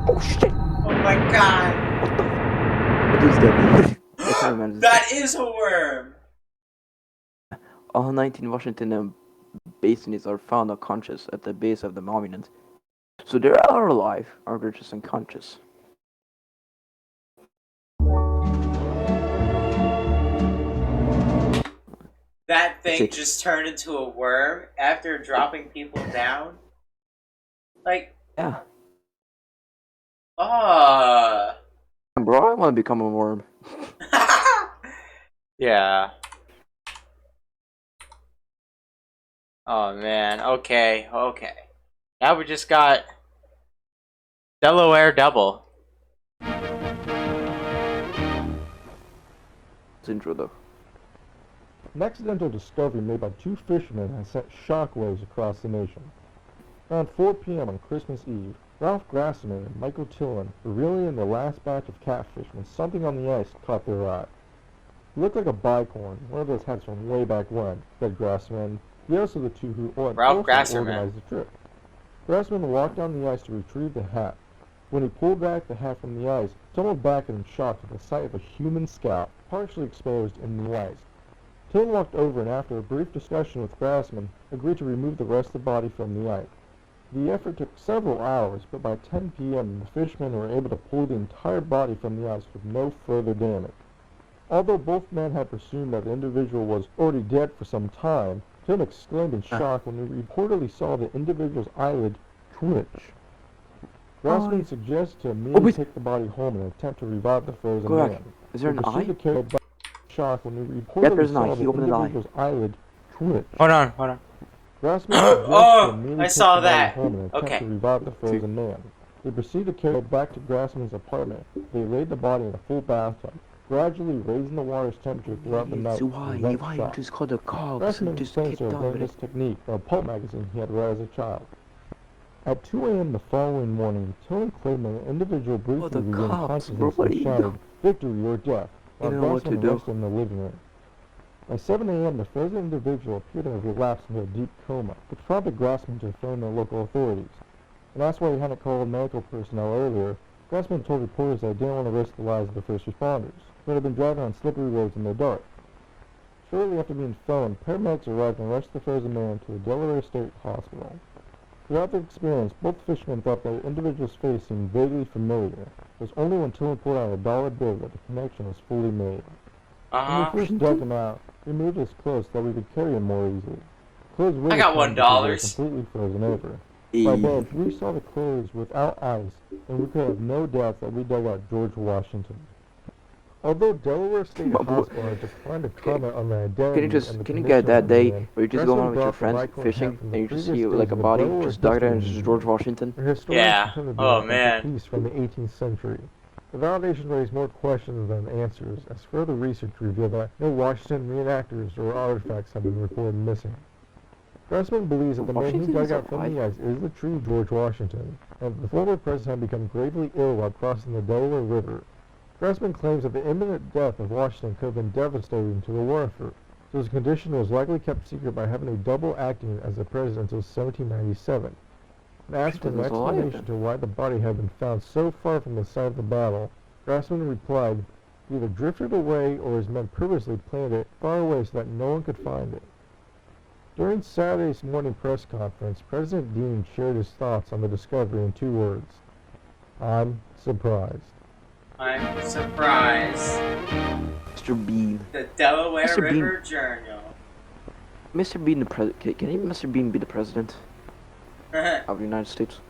Oh shit. Oh my god. What the? It is dead. That is a worm. All 19 Washington basins are found unconscious at the base of the monument. So they are alive, or they're just unconscious. That thing just turned into a worm after dropping people down? Like... Yeah. Bro, I want to become a worm. Yeah. Oh man, okay. Now we just got Delaware Double. It's intro though. An accidental discovery made by two fishermen has sent shockwaves across the nation. Around 4 p.m. on Christmas Eve, Ralph Grassman and Michael Tillman were reeling in the last batch of catfish when something on the ice caught their eye. It looked like a bicorn, one of those hats from way back when, said Grassman, the other of the two who organized the trip. Grassman walked down the ice to retrieve the hat. When he pulled back the hat from the ice, tumbled back in shock at the sight of a human scalp, partially exposed in the ice. Tillman walked over and after a brief discussion with Grassman, agreed to remove the rest of the body from the ice. The effort took several hours, but by 10 p.m. the fishermen were able to pull the entire body from the ice with no further damage. Although both men had presumed that the individual was already dead for some time, Tim exclaimed in shock when he reportedly saw the individual's eyelid twitch. Grassman suggested to immediately take the body home and attempt to revive the frozen man. Is there an eye? Shock when he reportedly saw the individual's eyelid twitch. Hold on. Grassman I saw that. Okay. To revive the frozen man. They proceeded to carry it back to Grassman's apartment. They laid the body in a full bathtub, gradually raising the water's temperature throughout the night. So why you just called the cops? Grassman explained to learn this technique from a pulp magazine he had read as a child. At 2 a.m. the following morning, Tillman claimed that an individual briefly regained consciousness and shouted, "Victory or death," while Grassman rested in the living room. By 7 a.m., the frozen individual appeared to have relapsed into a deep coma, which prompted Grassman to phone the local authorities. And that's why he hadn't called medical personnel earlier. Grassman told reporters that he didn't want to risk the lives of the first responders, who had been driving on slippery roads in the dark. Shortly after being phoned, paramedics arrived and rushed the frozen man to the Delaware State Hospital. Throughout their experience, both fishermen thought that the individual's face seemed vaguely familiar. It was only when Tillman pulled out a dollar bill that the connection was fully made. When we first dug him out, we moved his clothes so that we could carry him more easily. Clothes I got $1. Completely frozen over. By then, we saw the clothes without ice, and we could have no doubts that we dug out George Washington. Although Delaware State Hospital had declined to comment on the identity Can you get that day where you just go on with your friends fishing and you just see like a body just dug there and it's just George Washington? Yeah. Oh man. Piece from the 18th century. The validation raised more questions than answers, as further research revealed that no Washington reenactors or artifacts have been reported missing. Grassman believes that the man who dug out from the ice is the true George Washington, and the former president had become gravely ill while crossing the Delaware River. Grassman claims that the imminent death of Washington could have been devastating to the war effort, so his condition was likely kept secret by having a double acting as the president until 1797. When asked for an explanation to why the body had been found so far from the site of the battle, Grassman replied, he either drifted away or his men purposely planted it far away so that no one could find it. During Saturday's morning press conference, President Dean shared his thoughts on the discovery in 2 words. I'm surprised. I'm surprised. Mr. Bean. The Delaware Mr. River Bean. Journal. Mr. Bean, the president. Can even Mr. Bean be the president of the United States?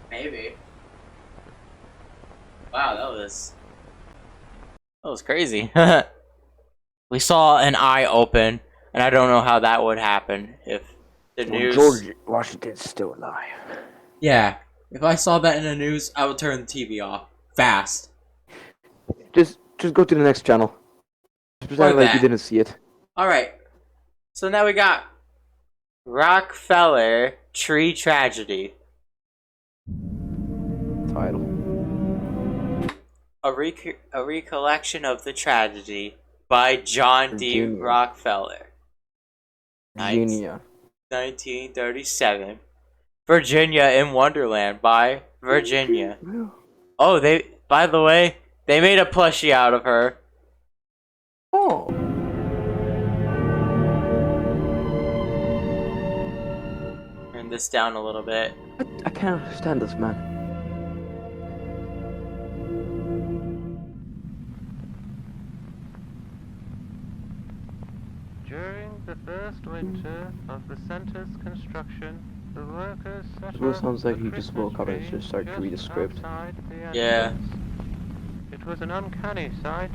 Maybe. Wow, that was crazy. We saw an eye open, and I don't know how that would happen if the news. George Washington's still alive. Yeah, if I saw that in the news, I would turn the TV off fast. Just go to the next channel. Just pretend like you didn't see it. All right. So now we got Rockefeller Tree Tragedy. Title. A recollection of the tragedy by John D. Virginia. Rockefeller. Virginia. 1937. Virginia in Wonderland by Virginia. Oh, by the way, they made a plushie out of her. Oh. Turn this down a little bit. I can't understand this, man. During the first winter of the center's construction, the workers set It up sounds like a he just Christmas woke up and tree just started to read the just script. outside the Yeah. entrance. It was an uncanny sight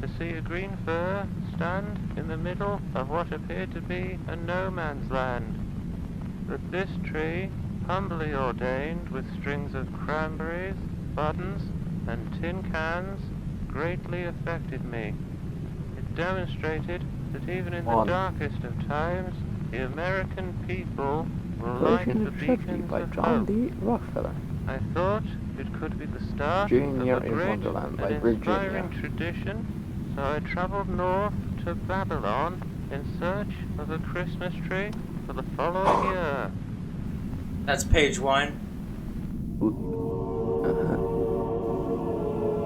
to see a green fir stand in the middle of what appeared to be a no man's land. But this tree, humbly ordained with strings of cranberries, buttons, and tin cans, greatly affected me. It demonstrated that even in the darkest of times, the American people will light the beacons by of John hope. D. Rockefeller. I thought it could be the start Junior of a in great Wonderland by and Virginia. inspiring tradition, so I traveled north to Babylon in search of a Christmas tree for the following year. That's page 1.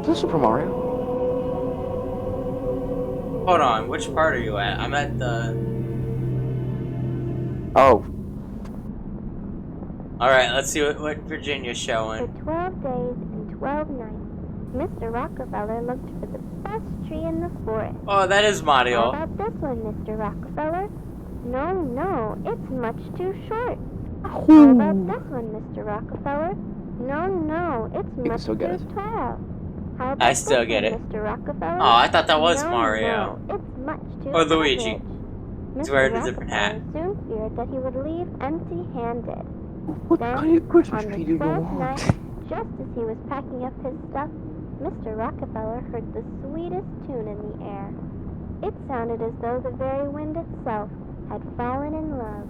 Is this Super Mario? Hold on, which part are you at? I'm at the... Oh. Alright, let's see what Virginia's For showing. 12 days and 12 nights, Mr. Rockefeller looked for the best tree in the forest. Oh, that is How Mario. about this one, Mr. Rockefeller? No, it's much too short. How about this one, Mr. Rockefeller? No, it's can much still get too it. tall. How about I still this get one, it. Mr. Rockefeller? Oh, I thought that was No, Mario. it's much too Or Luigi. average. He's Mr. wearing a different hat. Rockefeller soon feared that he would leave empty-handed. What Then, kind of Christmas on the tree do you 12th want? night, just as he was packing up his stuff, Mr. Rockefeller heard the sweetest tune in the air. It sounded as though the very wind itself had fallen in love.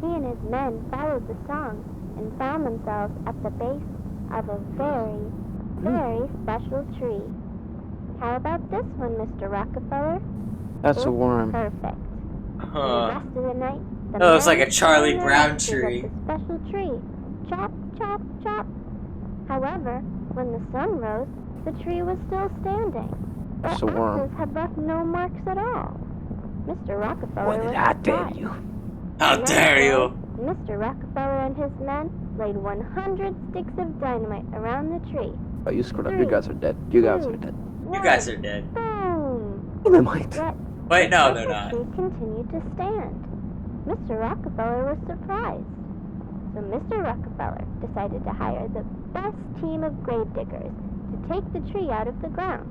He and his men followed the song and found themselves at the base of a very, very special tree. How about this one, Mr. Rockefeller? That's It's a worm. perfect. For the Huh. rest of the night, the That looks like men a Charlie sang their Brown mixes tree. Of the special tree. Chop, chop, chop. However, when the sun rose, the tree was still standing. The That's a worm. axes had left no marks at all. Mr. Rockefeller was How dare surprised. you? How The dare next you? day, Mr. Rockefeller and his men laid 100 sticks of dynamite around the tree. Oh, you screwed up. You guys are dead. You guys are dead. You guys are dead. Boom! Dynamite. Yet Wait, no, they're the not. tree continued to stand. Mr. Rockefeller was surprised. So Mr. Rockefeller decided to hire the best team of grave diggers to take the tree out of the ground.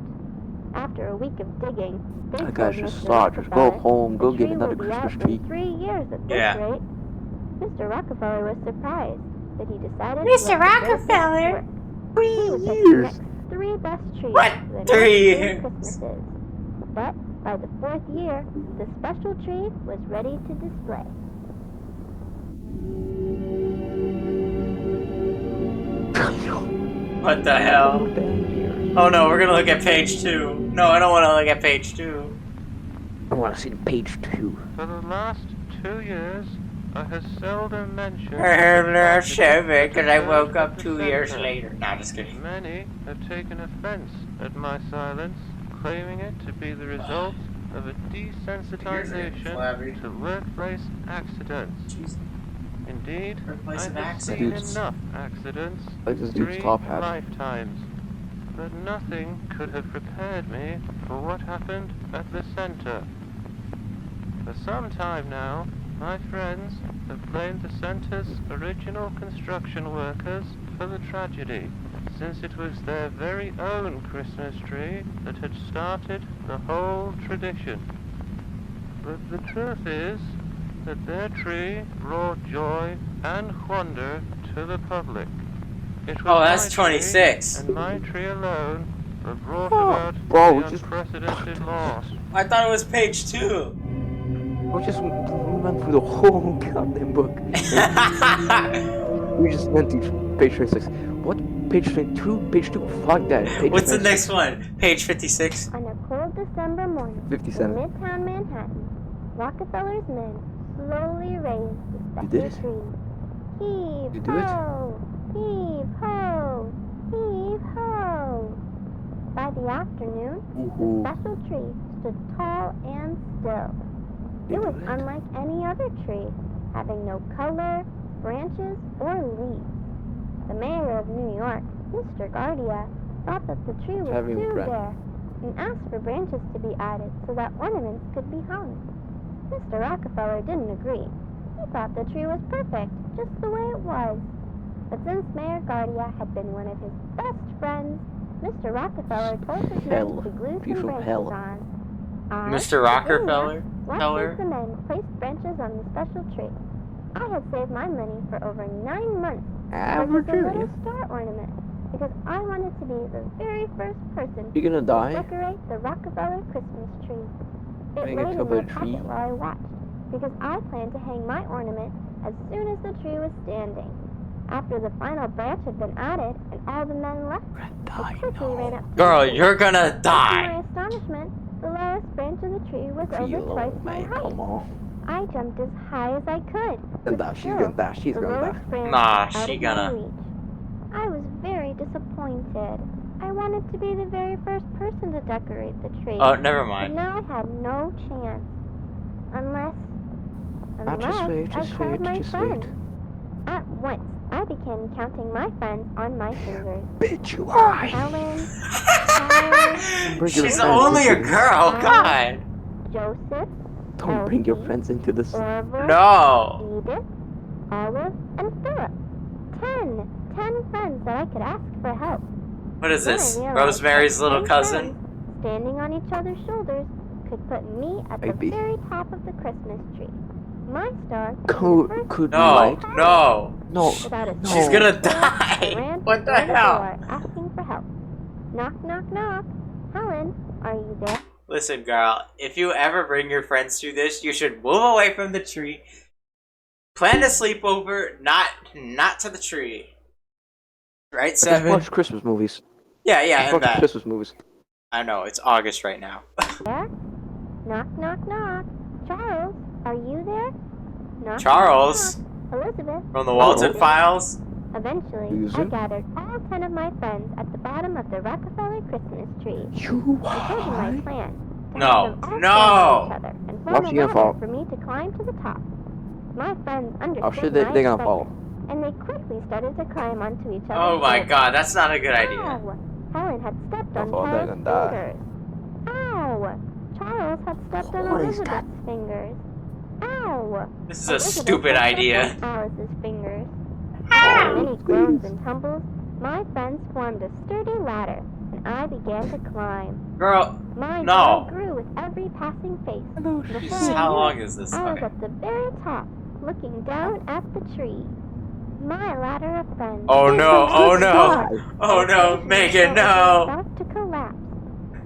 After a week of digging, they I guys told just Mr. saw. Just go Rockefeller home. Go the get tree another will be Christmas out tree. in 3 years at this Yeah. rate. Mr. Rockefeller was surprised, but he decided Mr. to let the Rockefeller? grave diggers work. He would pick the years. next 3 best trees What? for the 3 next 3 years? Christmases. But by the 4th year, the special tree was ready to display. What the hell? 10 years. Oh no, we're gonna look at page 2. No, I don't want to look at page 2. I want to see the page 2. For the last 2 years, I have seldom mentioned. I have the not tragedy said that because I occurred woke at up the 2 years center. later. Nah, just kidding. Many have taken offense at my silence, claiming it to be the result of a desensitization to workplace accidents. Jeez. Indeed, Workplace I of have accidents. seen enough accidents Like this dude's 3 top hat. lifetimes, but nothing could have prepared me for what happened at the center. For some time now, my friends have blamed the center's original construction workers for the tragedy, since it was their very own Christmas tree that had started the whole tradition. But the truth is that their tree brought joy and wonder to the public. It was Oh, that's my 26. tree and my tree alone that brought Oh, about bro, the just- unprecedented loss. I thought it was page 2. We just went through the whole goddamn book. We just went through page 26. What? Page 22? Page 2? Fuck that. Page What's the 26. next one? Page 56. On a cold December morning 57. in Midtown Manhattan, Rockefeller's men slowly raised the You did special it? tree. Heave You do it? ho! Heave ho! Heave ho! By the afternoon, Ooh. the special tree stood tall and still. You It was do it? unlike any other tree, having no color, branches, or leaves. The mayor of New York, Mr. Guardia, thought that the tree was Having too branch. bare and asked for branches to be added so that ornaments could be hung. Mr. Rockefeller didn't agree. He thought the tree was perfect, just the way it was. But since Mayor Guardia had been one of his best friends, Mr. Rockefeller told his men Hell. to glue Tree some from branches hell. on. I, Mr. Rockefeller? watched Feller? as the men placed branches on the special tree. I had saved my money for over 9 months Average with a little area. star ornament because I wanted to be the very first person You gonna to die? decorate the Rockefeller Christmas tree. It Hang it laid in up my a tree? pocket while I watched because I planned to hang my ornament as soon as the tree was standing. After the final branch had been added and all the men left, I quickly ran up to Girl, the tree. you're gonna To my die. astonishment, the lowest branch of the tree was over Feel twice old, my man. height. Come on. I jumped as high as I could. Gonna but die. She's still, gonna die. She's the gonna die. lowest branch Nah, was out she of my gonna. reach. I was very disappointed. I wanted to be the very first person to decorate the tree. Oh, never But mind. now I had no chance. Unless Just wait, I just called wait, my just friends. wait. At once, I began counting my friends on my fingers. Bitch, you lie. Helen, Tyler, Bring your She's friends only a into this. girl. God. Joseph, Don't bring your Elsie, friends into this. Orville, No. Edith, Olive, and Philip. 10 friends that I could ask for help. What is Then I this? realized Rosemary's that little 10 cousin? friends, standing on each other's shoulders, could put me at the Maybe. very top of the Christmas tree. My star Could No. like. No. No. Without a No. She's single gonna word, I die. ran What the to the hell? door asking for help. Knock, knock, knock. Helen, are you there? Listen, girl. If you ever bring your friends to this, you should move away from the tree. Plan a sleepover, not to the tree. Right, Just Seven? watch Christmas movies. Yeah, Just and watch that. Christmas movies. I know, it's August right now. There? Knock, knock, knock. Charles, are you there? Knock, Charles? knock, knock. Elizabeth. From the Walton Files? Eventually, I Elizabeth? gathered all 10 of my friends at the bottom of the Rockefeller Christmas tree. You I told them my lie. plan. To No, have them all no. stand on each other and form Watch a you gonna ladder fall. for me to climb to the top. My friends understood Oh shit, my they're gonna excitement, fall. and they quickly started to climb onto each other. Oh my god, that's not a good idea. Ow! Helen had stepped Don't on fall, they're Carol's gonna die. fingers. Ow! Charles had stepped on What is Elizabeth's fingers. Ow! This is a Elizabeth stupid had stepped idea. on Alice's fingers. Oh, After many groans please. and tumbles, my friends formed a sturdy ladder, and I began to climb. Girl, My no. joy grew with every passing face. Hello, Before Jesus, I how knew long it, is this? I was Okay. at the very top, looking down at the tree. My ladder of friends. Oh no, oh no. Die. Oh no, Megan, no. About to collapse,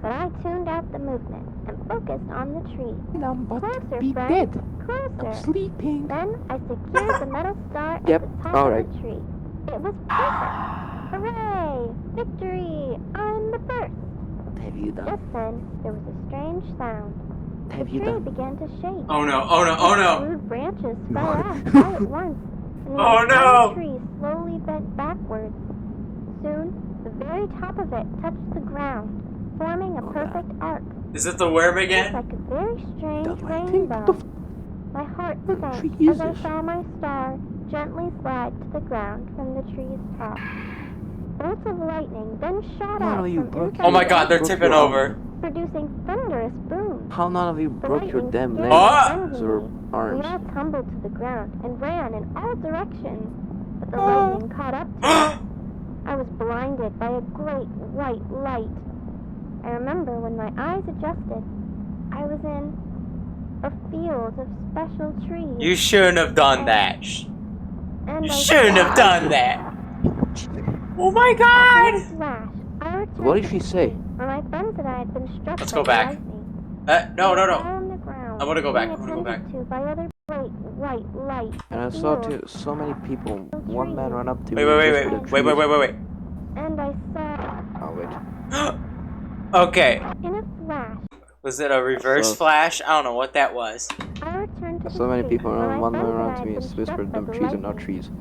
but I tuned out the movement and focused on the tree. I'm about to Closer, be friend. dead. I'm Closer. sleeping. Then I secured the metal star Yep, at the top alright. of the tree. It was perfect. Hooray! Victory! I'm the first! What have you done? Just then, there was a strange sound. What have The you tree done? began to shake. Oh no, oh no, oh no! Rude branches fell off all at once, and the Oh, entire no! tree slowly bent backwards. Soon, the very top of it touched the ground, forming a perfect arc. Is it the worm It again? was like a very strange That's my thing. What the rainbow. My heart What sank tree is as I this? saw my star gently slide to the ground from the tree's top. Bolts of lightning then shot None out of you from broke inside Oh my the god, they're broke tipping your arm. over. producing thunderous booms. How none of you The broke your lightning damn scared legs Ah! and or me. We arms? all tumbled to the ground and ran in all directions, but the lightning caught up to us. I was blinded by a great white light. I remember when my eyes adjusted, I was in a field of special trees. You shouldn't have done that. And You I shouldn't have done that. Oh my god! Flash, I returned What did to she the say? tree Where my friends and I had been struck Let's by go the back. lightning. No, We no, were no. all on the ground, I wanna go back, being I wanna go back. attended to by other great white lights. And I saw so many people. One man ran up to Wait, me. wait, wait, just wait, with the wait, wait, trees. wait, wait, wait. And I saw, Oh wait. Okay. in a flash, Was it a reverse So- flash? I don't know what that was. I returned to the So many tree people where ran. my One man friends ran and to I me had and been whispered, struck by "Them the trees are not lightning. trees."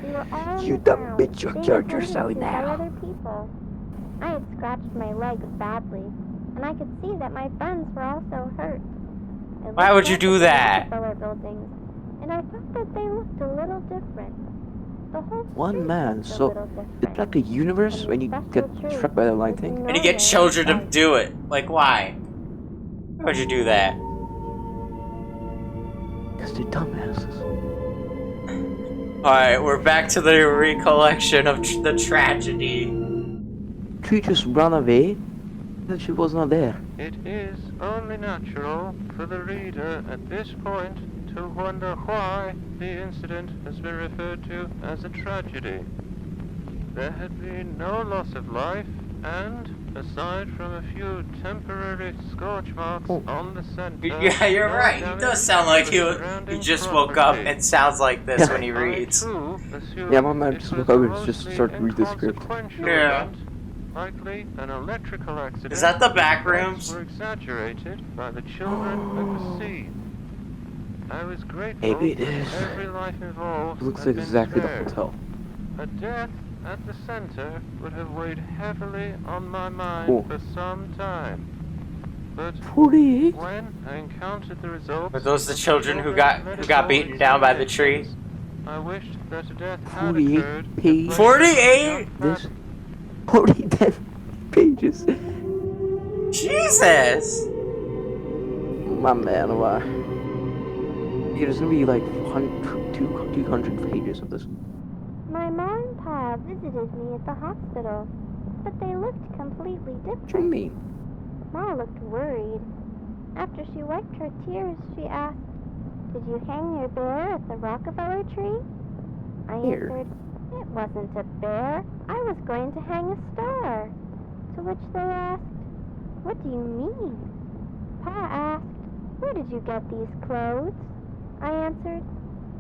We were all on You the dumb ground, bitch, you'll being kill attended yourself to by now. other people. I had scratched my leg badly, and I could see that my friends were also hurt. I Why looked would you up do at the that? Rockefeller buildings, and I thought that they looked a little different. The whole One street man. looked a So little different. it's like a universe And when the you special get tree struck by the was lightning. And you get nowhere children in to sight. do it. Like, why? Why would you do that? Because they're dumbasses. Alright, we're back to the recollection of the tragedy. Tree just ran away. That she was not there. It is only natural for the reader at this point to wonder why the incident has been referred to as a tragedy. There had been no loss of life, and, aside from a few temporary scorch marks on the center... Yeah, you're no right. He damage does sound like to he the surrounding just woke up property. and sounds like this when he I, reads. too, assume Yeah, my man it just was woke up a and just mostly started reading the script. inconsequential Yeah. event, likely an electrical accident. Is that the back whose rooms? effects were exaggerated by the children at the scene. I was grateful Maybe it that is. every life involved Looks had been exactly the spared. hotel. A death at the center would have weighed heavily on my mind Cool. for some time. But 48. when I encountered the results Were those the of children who children's got medical beaten down by the tree? examinations, I wished that a death had 48 occurred. in pages. places 48? beyond This fathom. 40 pages. Jesus! My man, why? Yeah, there's gonna be like 200 pages of this. My mom and pa visited me at the hospital, but they looked completely What do you different. mean? Ma looked worried. After she wiped her tears, she asked, "Did you hang your bear at the Rockefeller tree?" I Bear? answered, "It wasn't a bear. I was going to hang a star." To which they asked, "What do you mean?" Pa asked, "Where did you get these clothes?" I answered,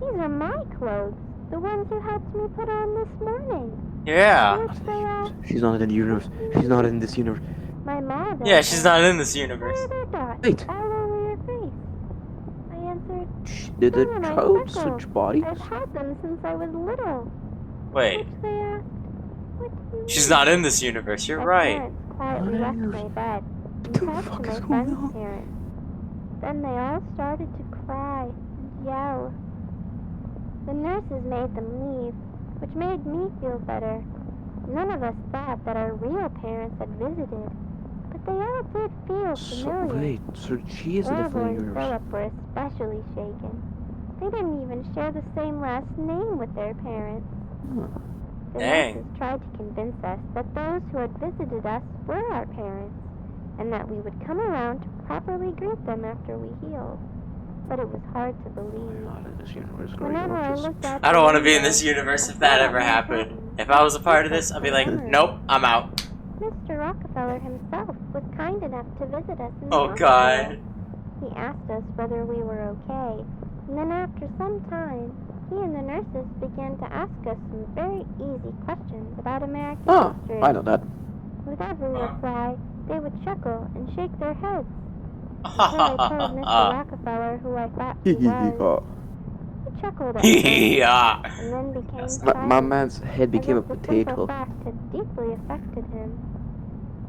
"These are my clothes, the ones you helped me put on this morning." To Yeah. which they asked, She's not in the universe. She's not in this universe. my mom Yeah, she's asked, not in this "Why universe. are there dots Wait. all over your face?" I answered, Did the "Those are my child freckles. switch bodies? I've had them since I was little." Wait, Which they asked, "What do you she's mean?" not in this universe. You're My right. parents quietly left my bed and the talked fuck to is my going friend's on? parents. Then they all started to cry and yell. The nurses made them leave, which made me feel better. None of us thought that our real parents had visited, but they all did feel So familiar. wait, so she is in a Orville different and universe. Philip were especially shaken. They didn't even share the same last name with their parents. Huh. The Dang. nurses tried to convince us that those who had visited us were our parents, and that we would come around to properly greet them after we healed. But it was hard to believe. Not in this universe. Growing Whenever I up, just looked out I the don't want to be in window, this universe if I that thought ever of happened. Manhattan. If I was a part of this, I'd be like, nope, I'm out. Mr. Rockefeller himself was kind enough to visit us in the Oh hospital. god. He asked us whether we were okay, and then after some time, He and the nurses began to ask us some very easy questions about American Oh, history. I know that. With every reply, they would chuckle and shake their heads. Until I told Mr. Rockefeller who I thought he was. He chuckled at first, Yeah. and then became That's silent. My man's head became a as if the simple potato. fact had deeply affected him.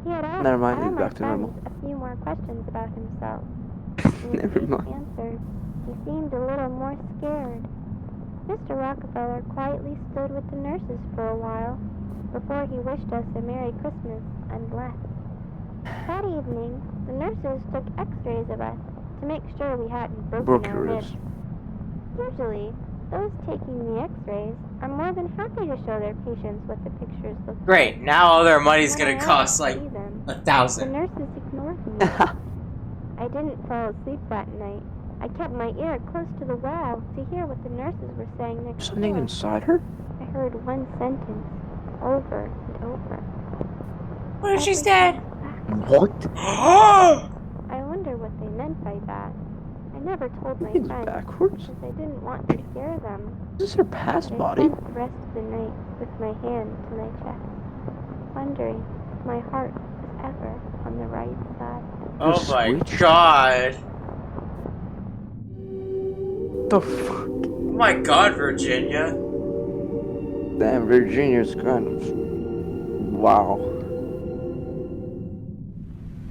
He had asked Never mind, all he's my back to normal. friends a few more questions about himself. Never Each mind. answered, he seemed a little more scared. Mr. Rockefeller quietly stood with the nurses for a while before he wished us a Merry Christmas and left. That evening, the nurses took x-rays of us to make sure we hadn't broken our Broke-your-ribs. ribs. Usually, those taking the x-rays are more than happy to show their patients what the pictures look Great, like. now all their money's When gonna I cost asked to like see them, the 1,000. nurses ignored me. I didn't fall asleep that night. I kept my ear close to the wall to hear what the nurses were saying next Something door. inside her? I heard one sentence over and over. What if she's dead? What? I wonder what they meant by that. I never told my It's friends backwards. because I didn't want to scare them. Is this her past I body? spent the rest of the night with my hand to my chest, wondering if my heart was ever on the right side. Oh my Switch? god. The fuck? Oh my god, Virginia. Damn, Virginia's kind of... Wow.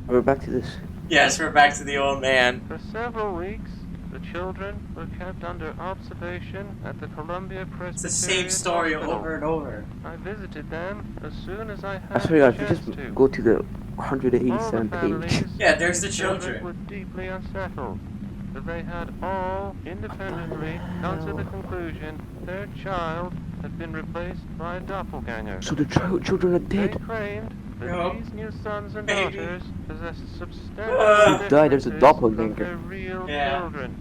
We're back to this. Yes, we're back to the old man. For several weeks, the children were kept under observation at the Columbia Presbyterian It's the same story Hospital. over and over. I visited them as soon as I I had swear, the God, chance just to. go to the All 187th the page. families Yeah, there's of the children children. were deeply unsettled, that they had all independently come to the conclusion their child had been replaced by a doppelganger. So the children are They dead. claimed that Yup. these new sons and Baby. daughters possessed substantial Who died? There's a differences doppelganger. from their real Yeah. children.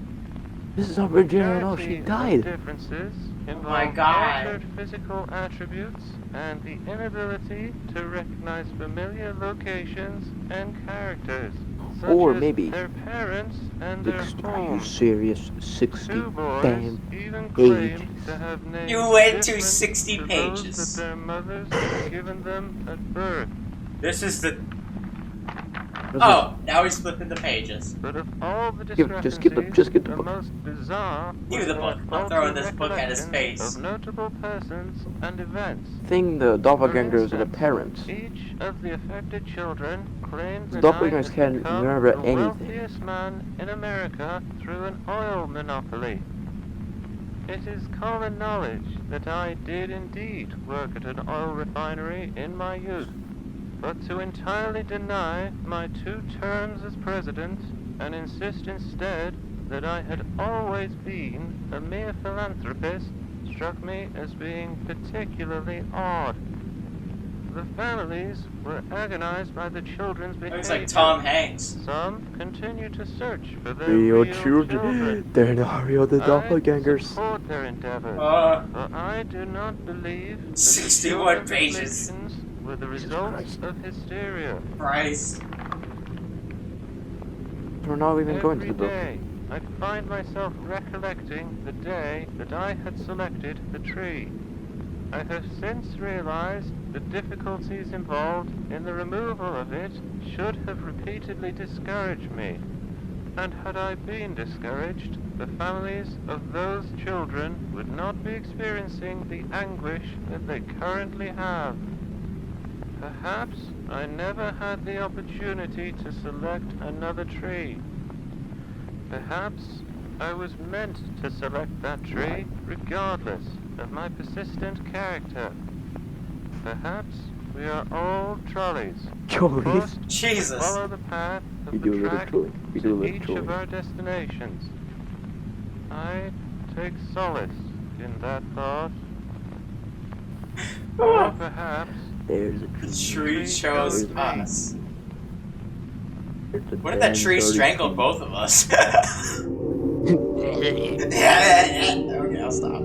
This is not Virginia at all. She Majority of died. differences my involve God. altered physical attributes and the inability to recognize familiar locations and characters, such Or as maybe their parents and their 60, are you homes. serious? 60 Two boys damn even claimed pages. to have names You went to different 60 to pages. those that their mothers had given them at birth. This is the... Oh, now he's flipping the pages. But of all the Just skip the discrepancies, book. most bizarre Give me was the book. their I'm throwing faulty this book at his recollection face. of notable persons and events. Thing the doppelgangers are the For parents. instance, each of the affected children claimed The that I doppelgangers had can't become remember the anything. wealthiest man in America through an oil monopoly. It is common knowledge that I did indeed work at an oil refinery in my youth, but to entirely deny my 2 terms as president and insist instead that I had always been a mere philanthropist struck me as being particularly odd. The families were agonized by the children's behavior. Looks like Tom Hanks. Some continue to search for their Real real children. They're not real, the I doppelgangers. support their endeavors, Uh, but I do not believe that 61 the children's pages. afflictions were the results Christ. of hysteria. Christ. We're not even going to Every the book. day, I find myself recollecting the day that I had selected the tree. I have since realized the difficulties involved in the removal of it should have repeatedly discouraged me. And had I been discouraged, the families of those children would not be experiencing the anguish that they currently have. Perhaps I never had the opportunity to select another tree. Perhaps I was meant to select that tree regardless of my persistent character. Perhaps we are all trolleys, Trolleys? forced to Jesus. follow the path of We the do a little track trolling. We do a to little each of trolling. our destinations. I take solace in that thought. Or perhaps There's a The tree. tree chose There's us. There's a What if that damn tree dirty strangled tree. both of us? Okay, I'll stop.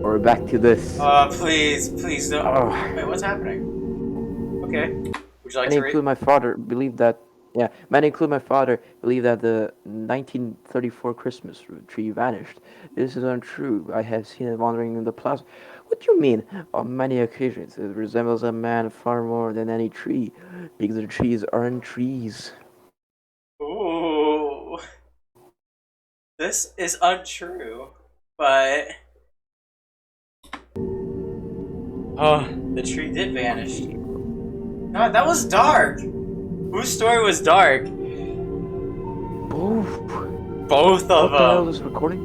We're back to this. Please, please don't. Oh. Wait, what's happening? Okay. Would you like And to read? include my father believed that Yeah, many, including my father, believe that the 1934 Christmas tree vanished. This is untrue. I have seen it wandering in the plaza. What do you mean? On many occasions, it resembles a man far more than any tree, because the trees aren't trees. Ooh. This is untrue, but... Oh, the tree did vanish. God, that was dark! Whose story was dark? Both. Both of What the hell them. is this recording?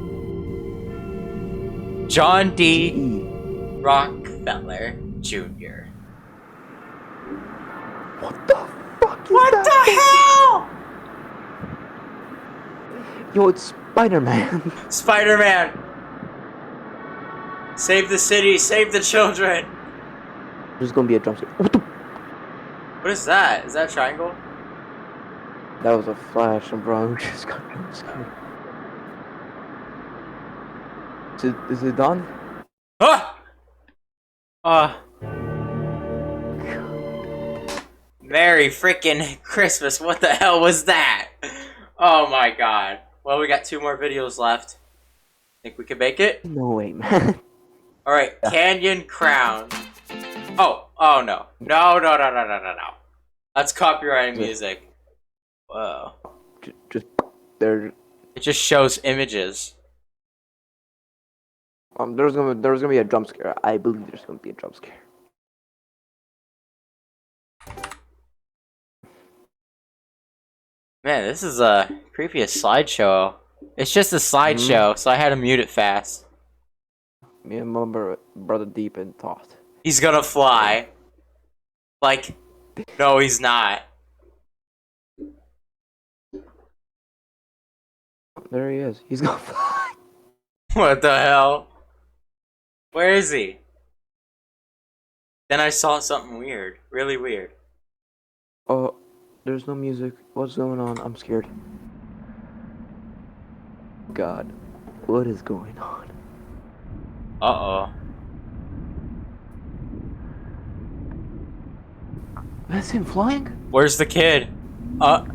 John D. E. Rockefeller Jr. What the fuck is What that? the hell? Yo, it's Spider-Man. Spider-Man! Save the city, save the children! There's gonna be a jump scare. What the? What is that? Is that a triangle? That was a flash, and bro, just got jump scared. Is it done? Ah! Merry freaking Christmas, what the hell was that? Oh my god. Well, we got 2 more videos left. Think we can make it? No way, man. Alright, Canyon Crown. Oh no. No. That's copyrighted music. Whoa. Just there. It just shows images. There's gonna be a jump scare. I believe there's gonna be a jump scare. Man, this is a creepiest slideshow. It's just a slideshow, so I had to mute it fast. Me and my brother deep in thought. He's gonna fly. Like, no, he's not. There he is. He's gonna fly. What the hell? Where is he? Then I saw something weird. Really weird. Oh, there's no music. What's going on? I'm scared. God, what is going on? Uh-oh. That's him flying? Where's the kid? I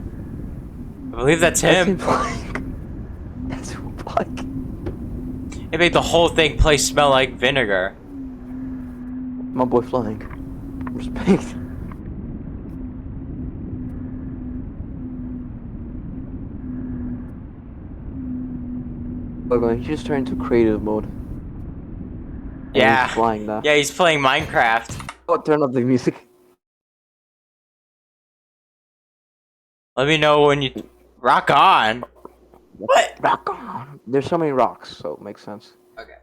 believe that's That's him him. flying. That's him flying. It made the whole thing place smell like vinegar. My boy flying. Respect. Look, he just turned into creative mode. And Yeah. He's flying now. Yeah, he's playing Minecraft. Oh, turn up the music. Let me know when you... Rock on! What? Rock on. There's so many rocks, so it makes sense. Okay.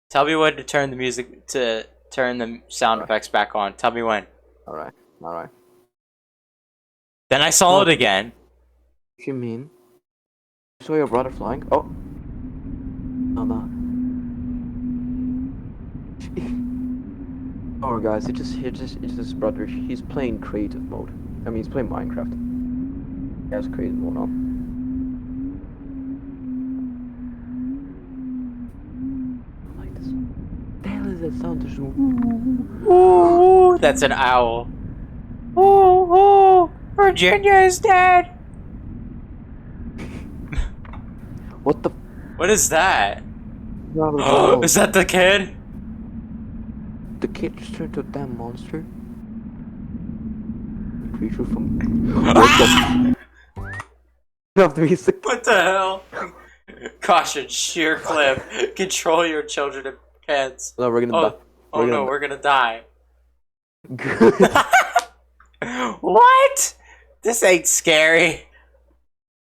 Tell me when to turn the music... to turn the sound effects back on. Tell me when. Alright. Then I saw it again. What you mean? You saw your brother flying? Oh. No. Oh, guys, it's his brother. He's playing creative mode. I mean, he's playing Minecraft. He has creative mode on. I like this. The hell is that sound? There's Ooh, that's an owl. Ooh, Virginia is dead. what the? What is that? Oh, Is that the kid? The kid just turned to a damn monster. Creature from. Of the music. What the hell? Caution, sheer clip. Control your children and pets. No, we're gonna die. We're gonna die. Good. What? This ain't scary.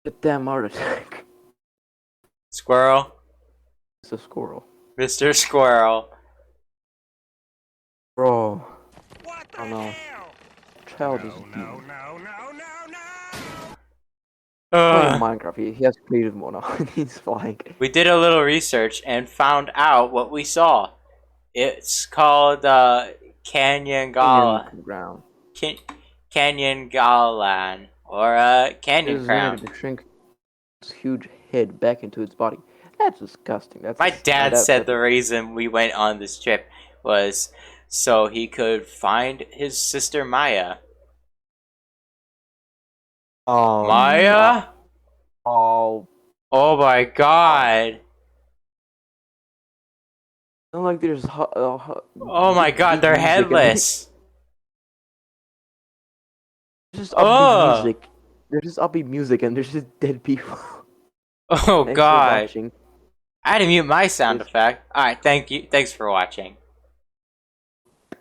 The damn heart attack. Squirrel. It's a squirrel. Mr. Squirrel. Bro. What the Oh no. hell? Child is No. playing Minecraft. He has creative mode on. He's flying. We did a little research and found out what we saw. It's called Canyon Ground. Canyon Galan, or Canyon Crown. To shrink its huge head back into its body. That's disgusting. My dad said the reason we went on this trip was so he could find his sister Maya. Oh, Maya? oh. Oh my god. Not like there's Oh my god, they're music and headless. there's just upbeat Oh. music. There's just upbeat music and there's just dead people. Oh Thanks for god. watching. I had to mute my sound Yes. effect. Alright, thank you. Thanks for watching.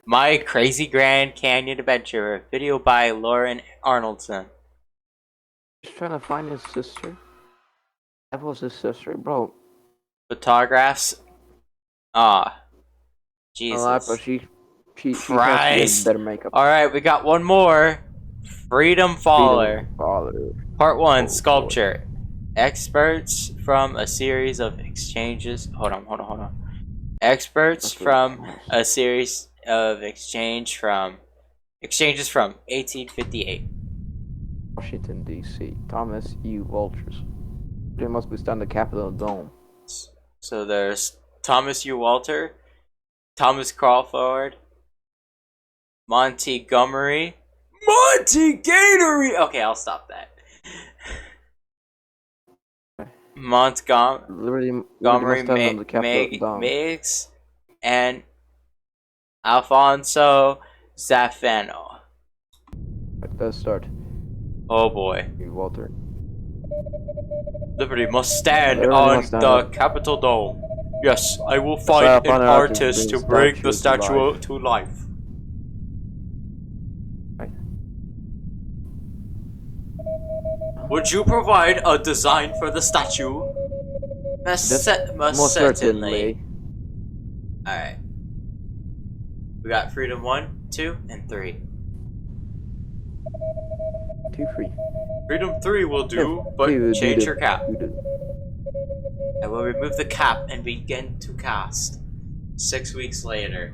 My Crazy Grand Canyon Adventure, video by Lauren Arnoldson. Just trying to find his sister. That was his sister, bro. Photographs. Ah. But Jesus. she has Christ. better makeup. Alright, we got one more. Freedom Faller. Part 1, Sculpture. Experts from a series of exchanges. Hold on. Experts from a series of exchanges from 1858. Washington, D.C. Thomas U. Walters. They must be stand the Capitol Dome. So there's Thomas U. Walter, Thomas Crawford, Montgomery. Okay, I'll stop that. Montgomery Meigs and Alfonso Zaffano. Let's start. Oh boy. Walter. Liberty must stand on the Capitol Dome. Yes, I will find an artist to bring the statue to life. Would you provide a design for the statue? Most certainly. Alright. We got Freedom 1, 2, and 3. 2, 3. Freedom 3 will do, but change your cap. I will remove the cap and begin to cast. 6 weeks later.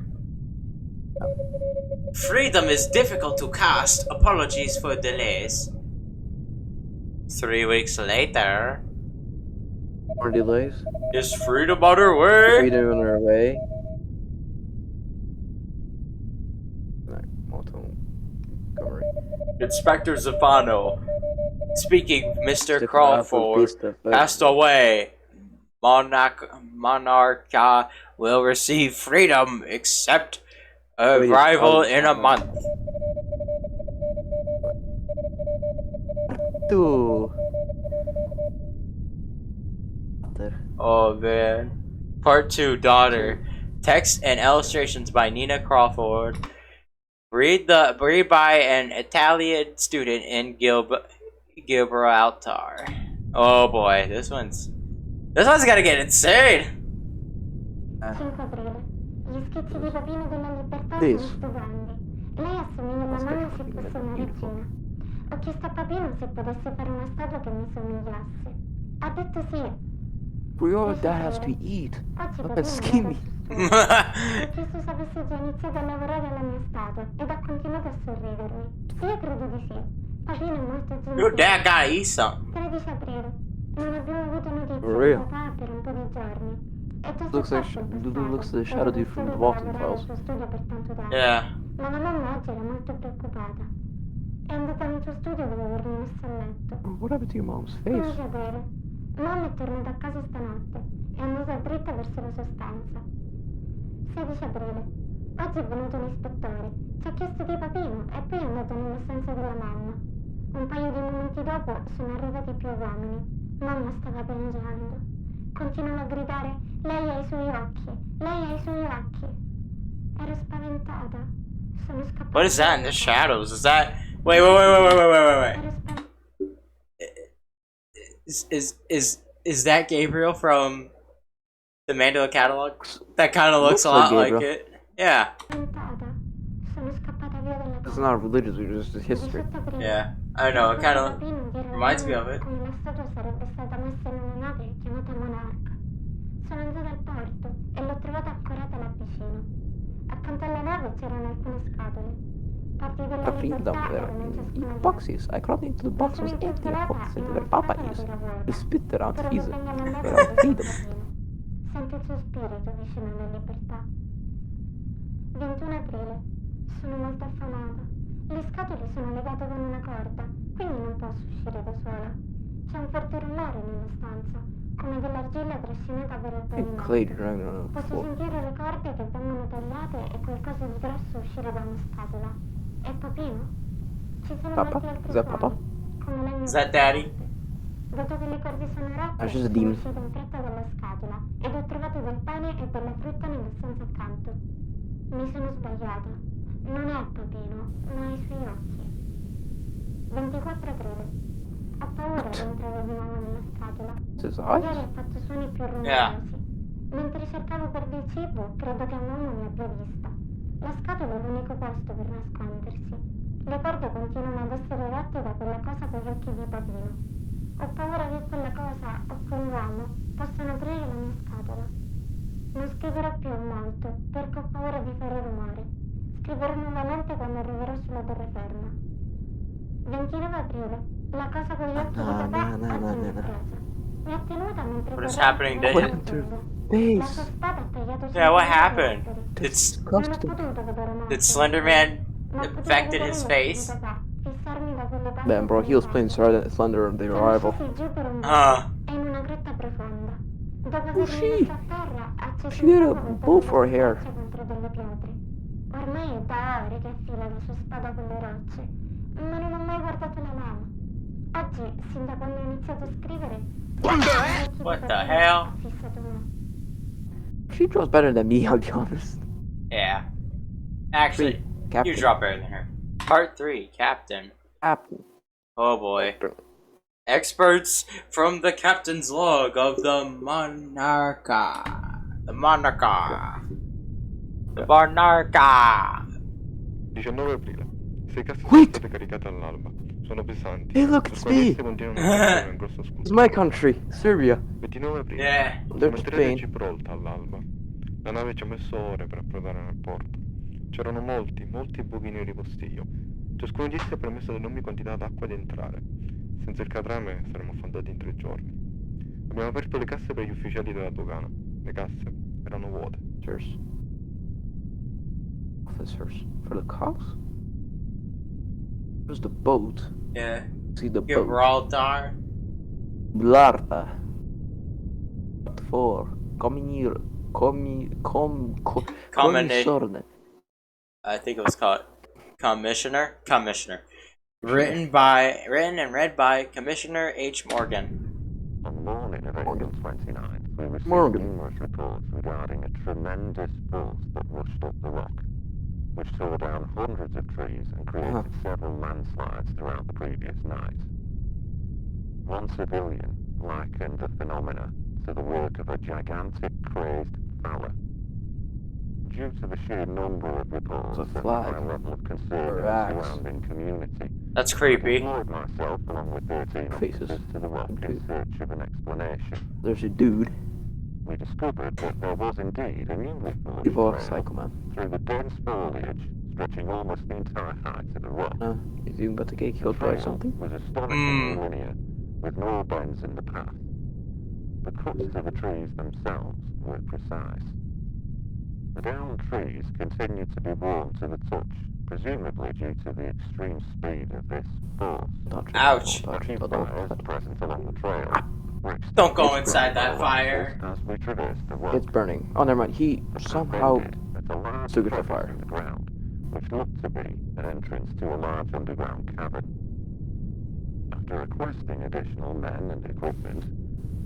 Freedom is difficult to cast. Apologies for delays. 3 weeks later. More delays? Is Freedom on her way? Freedom on her way. Inspector Zaffano. Speaking, Mr. Crawford passed away. Monarcha will receive freedom except arrival in a month. Oh man. Part 2, Daughter. Text and illustrations by Nina Crawford. Read by an Italian student in Gibraltar. Oh boy, this one's gonna get insane. 5 aprile. Gli schizzi di Papino della Libertà Please. sono stupendi. Lei assomiglia alla mamma se fosse una regina. Ho chiesto a Papino se potesse fare una statua che mi somigliasse. Ha detto sì. Your dad has to eat. Oggi Look Papino at skinny. Mi ha chiesto se avessi già iniziato a lavorare alla mia statua ed ha continuato a sorridermi. Io credo di sì. Papino è molto gentile. Your dad gotta eat something. 13 aprile. Non abbiamo avuto notizie For di real? papà per un po' di giorni. Looks like the shadow dude from the Walton Files. Yeah. Ma la mamma oggi era molto preoccupata. È andata nel suo studio dopo avermi messo a letto. What happened to your mom's 15 face? aprile. Mamma è tornata a casa stanotte e è andata dritta verso la sostanza. 16 aprile. Oggi è venuto l'ispettore. Ci ha chiesto di Papino e poi è andato nella stanza della mamma. Un paio di momenti dopo sono arrivati più uomini. Mamma stava piangendo. Continuava a gridare: lei ha i suoi occhi, lei ha i suoi occhi. Ero spaventata. Sono scappata. What is that in the shadows? Is that? Wait. Is that Gabriel from the Mandela catalog? That kind of looks a lot like it. Yeah. Sono scappata via dalla It's not religious, it's just history. Yeah. I know. It kind of reminds me of it. Come la statua sarebbe stata messa in una nave chiamata Monarca. Sono andata al porto e l'ho trovata accorata là vicino. Accanto alla nave c'erano alcune scatole. Parti della libertà erano in ciascuna di esse. Boxes. I crawled into the box was empty. I put it into the Papa is. We spit it out easy. Without freedom. Sento il suo spirito vicino alla libertà. 21 aprile. Sono molto affamata. Le scatole sono legate con una corda, quindi non posso uscire forte rumore nella stanza, come dell'argilla trascinata per il pavimento. Clay running on the Posso floor. sentire le corde che vengono tagliate e qualcosa di grosso uscire da una scatola. È Papino? Ci sono Papa? molti altri Is that suoni, Papa? come legno Is that sul Daddy? parquet. Dato che le corde sono rotte, That's just a sono demon. uscito in fretta dalla scatola ed ho trovato del pane e della frutta nella stanza accanto. Mi sono sbagliata. Non è Papino, ma i suoi occhi. 24 aprile. Ho paura di entrare di nuovo nella scatola. It's his Ieri eyes? ha fatto suoni più rumorosi. Yeah. Mentre cercavo per del cibo, credo che mamma mi abbia vista. La scatola è l'unico posto per nascondersi. Le corde continuano ad essere rotte da quella cosa con gli occhi di Papino. Ho paura che quella cosa o quell'uomo possano aprire la mia scatola. Non scriverò più molto, perché ho paura di fare rumore. Scriverò nuovamente quando arriverò sulla terraferma. 29 aprile. La cosa con gli occhi di papà oggi mi è presa. Mi ha tenuta mentre What is correvo happening sulla to via him? lunga. La sua Face. spada ha tagliato Yeah, what sempre happened? gli alberi. Did, Non ho Disgusting. potuto vedere molto. did Slenderman Ma ho potuto affected vedere his gli occhi di face? papà, fissarmi da quelle parti Man, bro, he was playing Slender on the Siamo arrival. scesi giù per un Huh. e in una grotta profonda. Dopo Oh, avermi she- messo a terra, ha acceso she un had a fuoco bow per for her hair. contro delle pietre. Ormai è da ore che affila la sua spada con le rocce, ma non ho mai guardato la lama. Oggi, sin da quando ho iniziato a scrivere, What the hell? ha fissato uno. She draws better than me, I'll be honest. Yeah. Actually, you Captain. draw better than her. Part 3, Captain. Apple. Oh boy. Experts from the captain's log of the Monarcha. The Monarcha. The Monarcha. 19 aprile. 6 casse sono Wait! state caricate all'alba. Sono pesanti. Hey, look, per it's cui me. esse continuano a essere un grosso It's scudo. my country, Serbia. 29 aprile. Yeah. Siamo There's entrati a Spain. Gibraltar all'alba. La nave ci ha messo ore per approdare nel porto. C'erano molti buchi neri postiglio. Ciascuno di essi ha permesso d'enormi quantità d'acqua di entrare. Senza il catrame saremmo affondati in 3 giorni. Abbiamo aperto le casse per gli ufficiali della dogana. Le casse erano vuote. Officers. Officers. For the cops? Where's the boat? Yeah. See the boat. Gibraltar. Blarta. What for? Commissioner. I think it was called Commissioner. Written and read by Commissioner H. Morgan. On the morning of April 29th, we received Morgan. numerous reports regarding a tremendous force that rushed up the rock, which tore down hundreds of trees and created several landslides throughout the previous night. One civilian likened the phenomena to the work of a gigantic crazed fella. Due to the sheer number of reports It's a and the flag. high level of concern in the Relax. surrounding community, That's I creepy. deployed myself along with 13 Faces. officers to the rock in search of an explanation. There's a dude. We discovered that there was indeed a newly forged Evil trail Psycho Man. through the dense foliage stretching almost the entire height of the rock. Is he about to get The killed by trail something? was astonishingly linear, with no bends in the path. The cuts to the trees themselves were precise. The downed trees continued to be warm to the touch, presumably due to the extreme speed of this force. Ouch. A few fires present along the trail were Don't go extinguished inside that by fire. as we traversed the rock. It's burning. Oh, never mind. He The path somehow ended at a large took it to crevice fire. in the ground, which looked to be an entrance to a large underground cavern. After requesting additional men and equipment,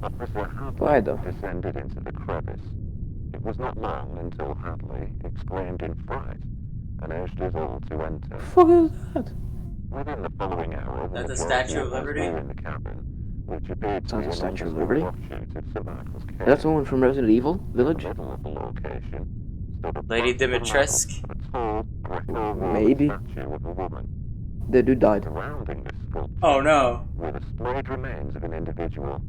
Officer Why Hadley though? descended into the crevice. It was not long until Hadley exclaimed in fright and urged us all to enter. The fuck is that? Within the following hour, That the majority Statue of us Liberty? were in the cavern, which appeared to be Sounds an like Statue of undiscovered Liberty. offshoot of Survival's cave. That's the one from Resident Evil In the Village? middle of the location stood a Lady plaster Dimitrescu? model of a tall, Greco-Roman Maybe. statue of a woman. The dude died. Surrounding this sculpture Oh no. were the splayed remains of an individual.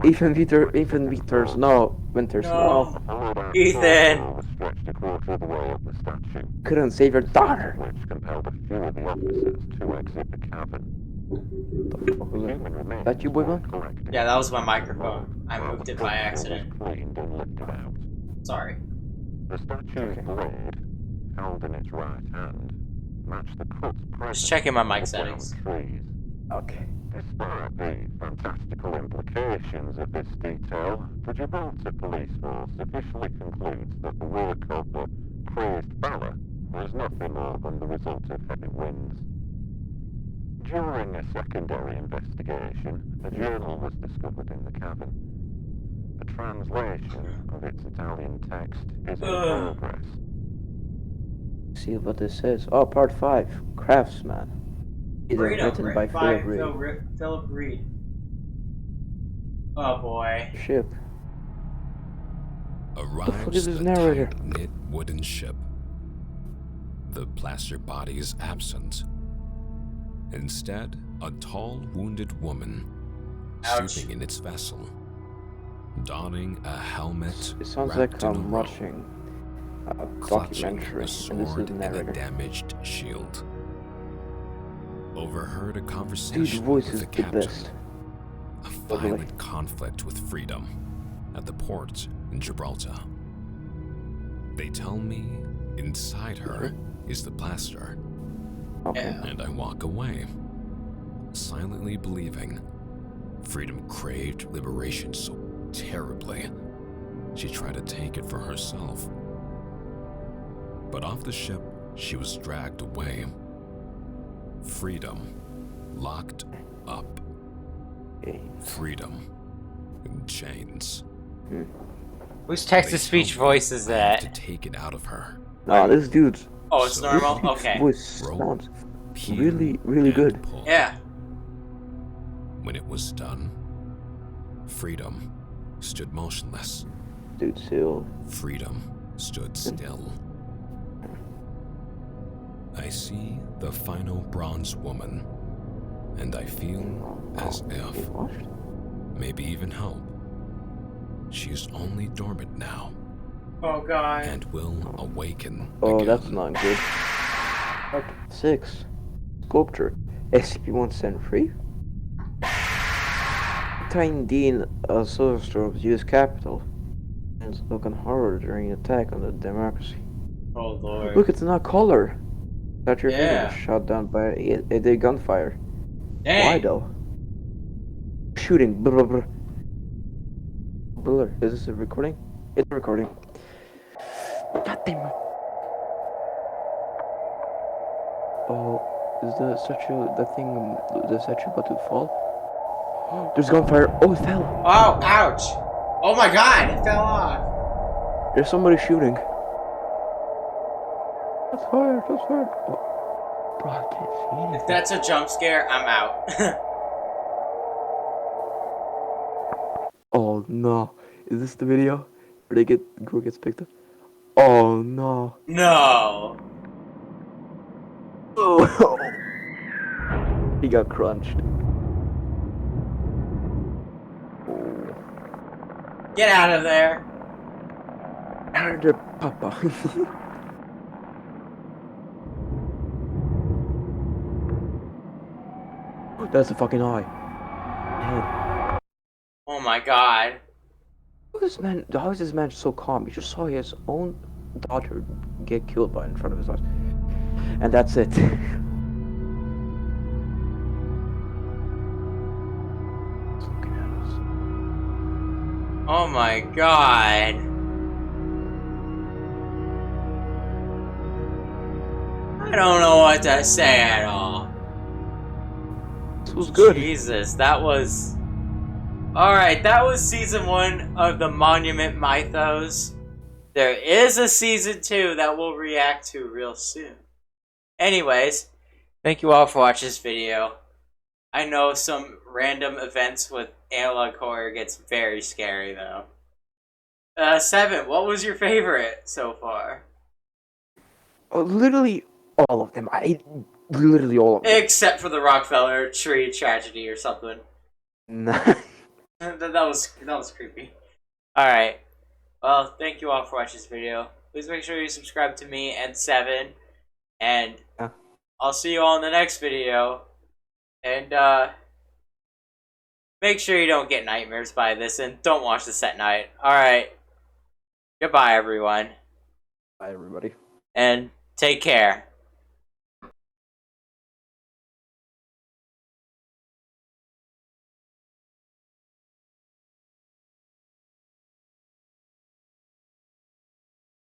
Ethan Winters, no. Winters, No. A hollowed-out Ethan. torso was stretched a quarter of the way up the statue, Couldn't save your daughter. which compelled a few of the officers to exit the cavern. The human remains That you, boy, were man? collected. Yeah, that was my microphone. I while moved the it by sculpture accident. was cleaned and lifted out. Sorry. The statue's blade, held in its right hand, matched the cuts present Just checking my mic in the downed settings. trees. Okay. Despite the fantastical implications of this detail, the Gibraltar police force officially concludes that the work of the crazed Valor was nothing more than the result of heavy winds. During a secondary investigation, a journal was discovered in the cabin. A translation of its Italian text is in progress. See what this says. Oh, part 5. Craftsman. Either written by Philip Reed. Philip Reed. Oh boy. Ship. Arrives is this the narrator? tight-knit wooden ship. The plaster body is absent. Instead, a tall, wounded woman, Ouch. sitting in its vessel, donning a helmet. It sounds wrapped like in a I'm robe, watching a clutching documentary, a and this is sword the and a narrator. damaged shield. Overheard a Dude's conversation voice with is the the captain. best. A Totally. violent conflict with freedom at the port in Gibraltar. They tell me inside her is the plaster, Okay. and I walk away, silently believing freedom craved liberation so terribly she tried to take it for herself. But off the ship, she was dragged away. Freedom locked up. Freedom in chains. Whose text-to-speech voice is I have to that? take it out of her. Nah, this dude's Oh, it's So normal? this Okay. voice sounds really, really and good. pull. Yeah. When it was done, freedom stood motionless. Dude, still. Freedom stood still. I see the final bronze woman, and I feel as if, maybe even hope, she is only dormant now Oh god. and will awaken Oh, again. that's not good. Part 6. Sculpture. SCP-173? Tiny Dean Soderstrom's U.S. Capitol and spoken horror during attack on the democracy. Oh lord. Look, it's not color. That your freedom Yeah. was shot down by a gunfire. Dang. Why though? Shooting. Blah, blah, blah. Blur. Is this a recording? It's a recording. God damn it. Oh, is the statue, the statue about to fall? There's gunfire. Oh, it fell. Oh, ouch. Oh my god, it fell off. There's somebody shooting. That's fire. That's fire. Oh. Bro, I can't see anything. If that's a jump scare, I'm out. Oh no. Is this the video where girl gets picked up? Oh no. No. Oh. He got crunched. Get out of there. Out of there, Papa. That's a fucking eye. Man. Oh my god. How is this man so calm? He just saw his own daughter get killed in front of his eyes. And that's it. Looking at us. Oh my god. I don't know what to say at all. This was good. Jesus, that was... Alright, that was season 1 of the Monument Mythos. There is a season 2 that we'll react to real soon. Anyways, thank you all for watching this video. I know some random events with analog horror gets very scary though. Sevenn, what was your favorite so far? Oh, literally all of them. Literally all of them. Except for the Rockefeller tree tragedy or something. Nah. that was creepy. Alright. Well, thank you all for watching this video. Please make sure you subscribe to me and Sevenn. And I'll see you all in the next video. And make sure you don't get nightmares by this and don't watch this at night. Alright. Goodbye everyone. Bye everybody. And take care.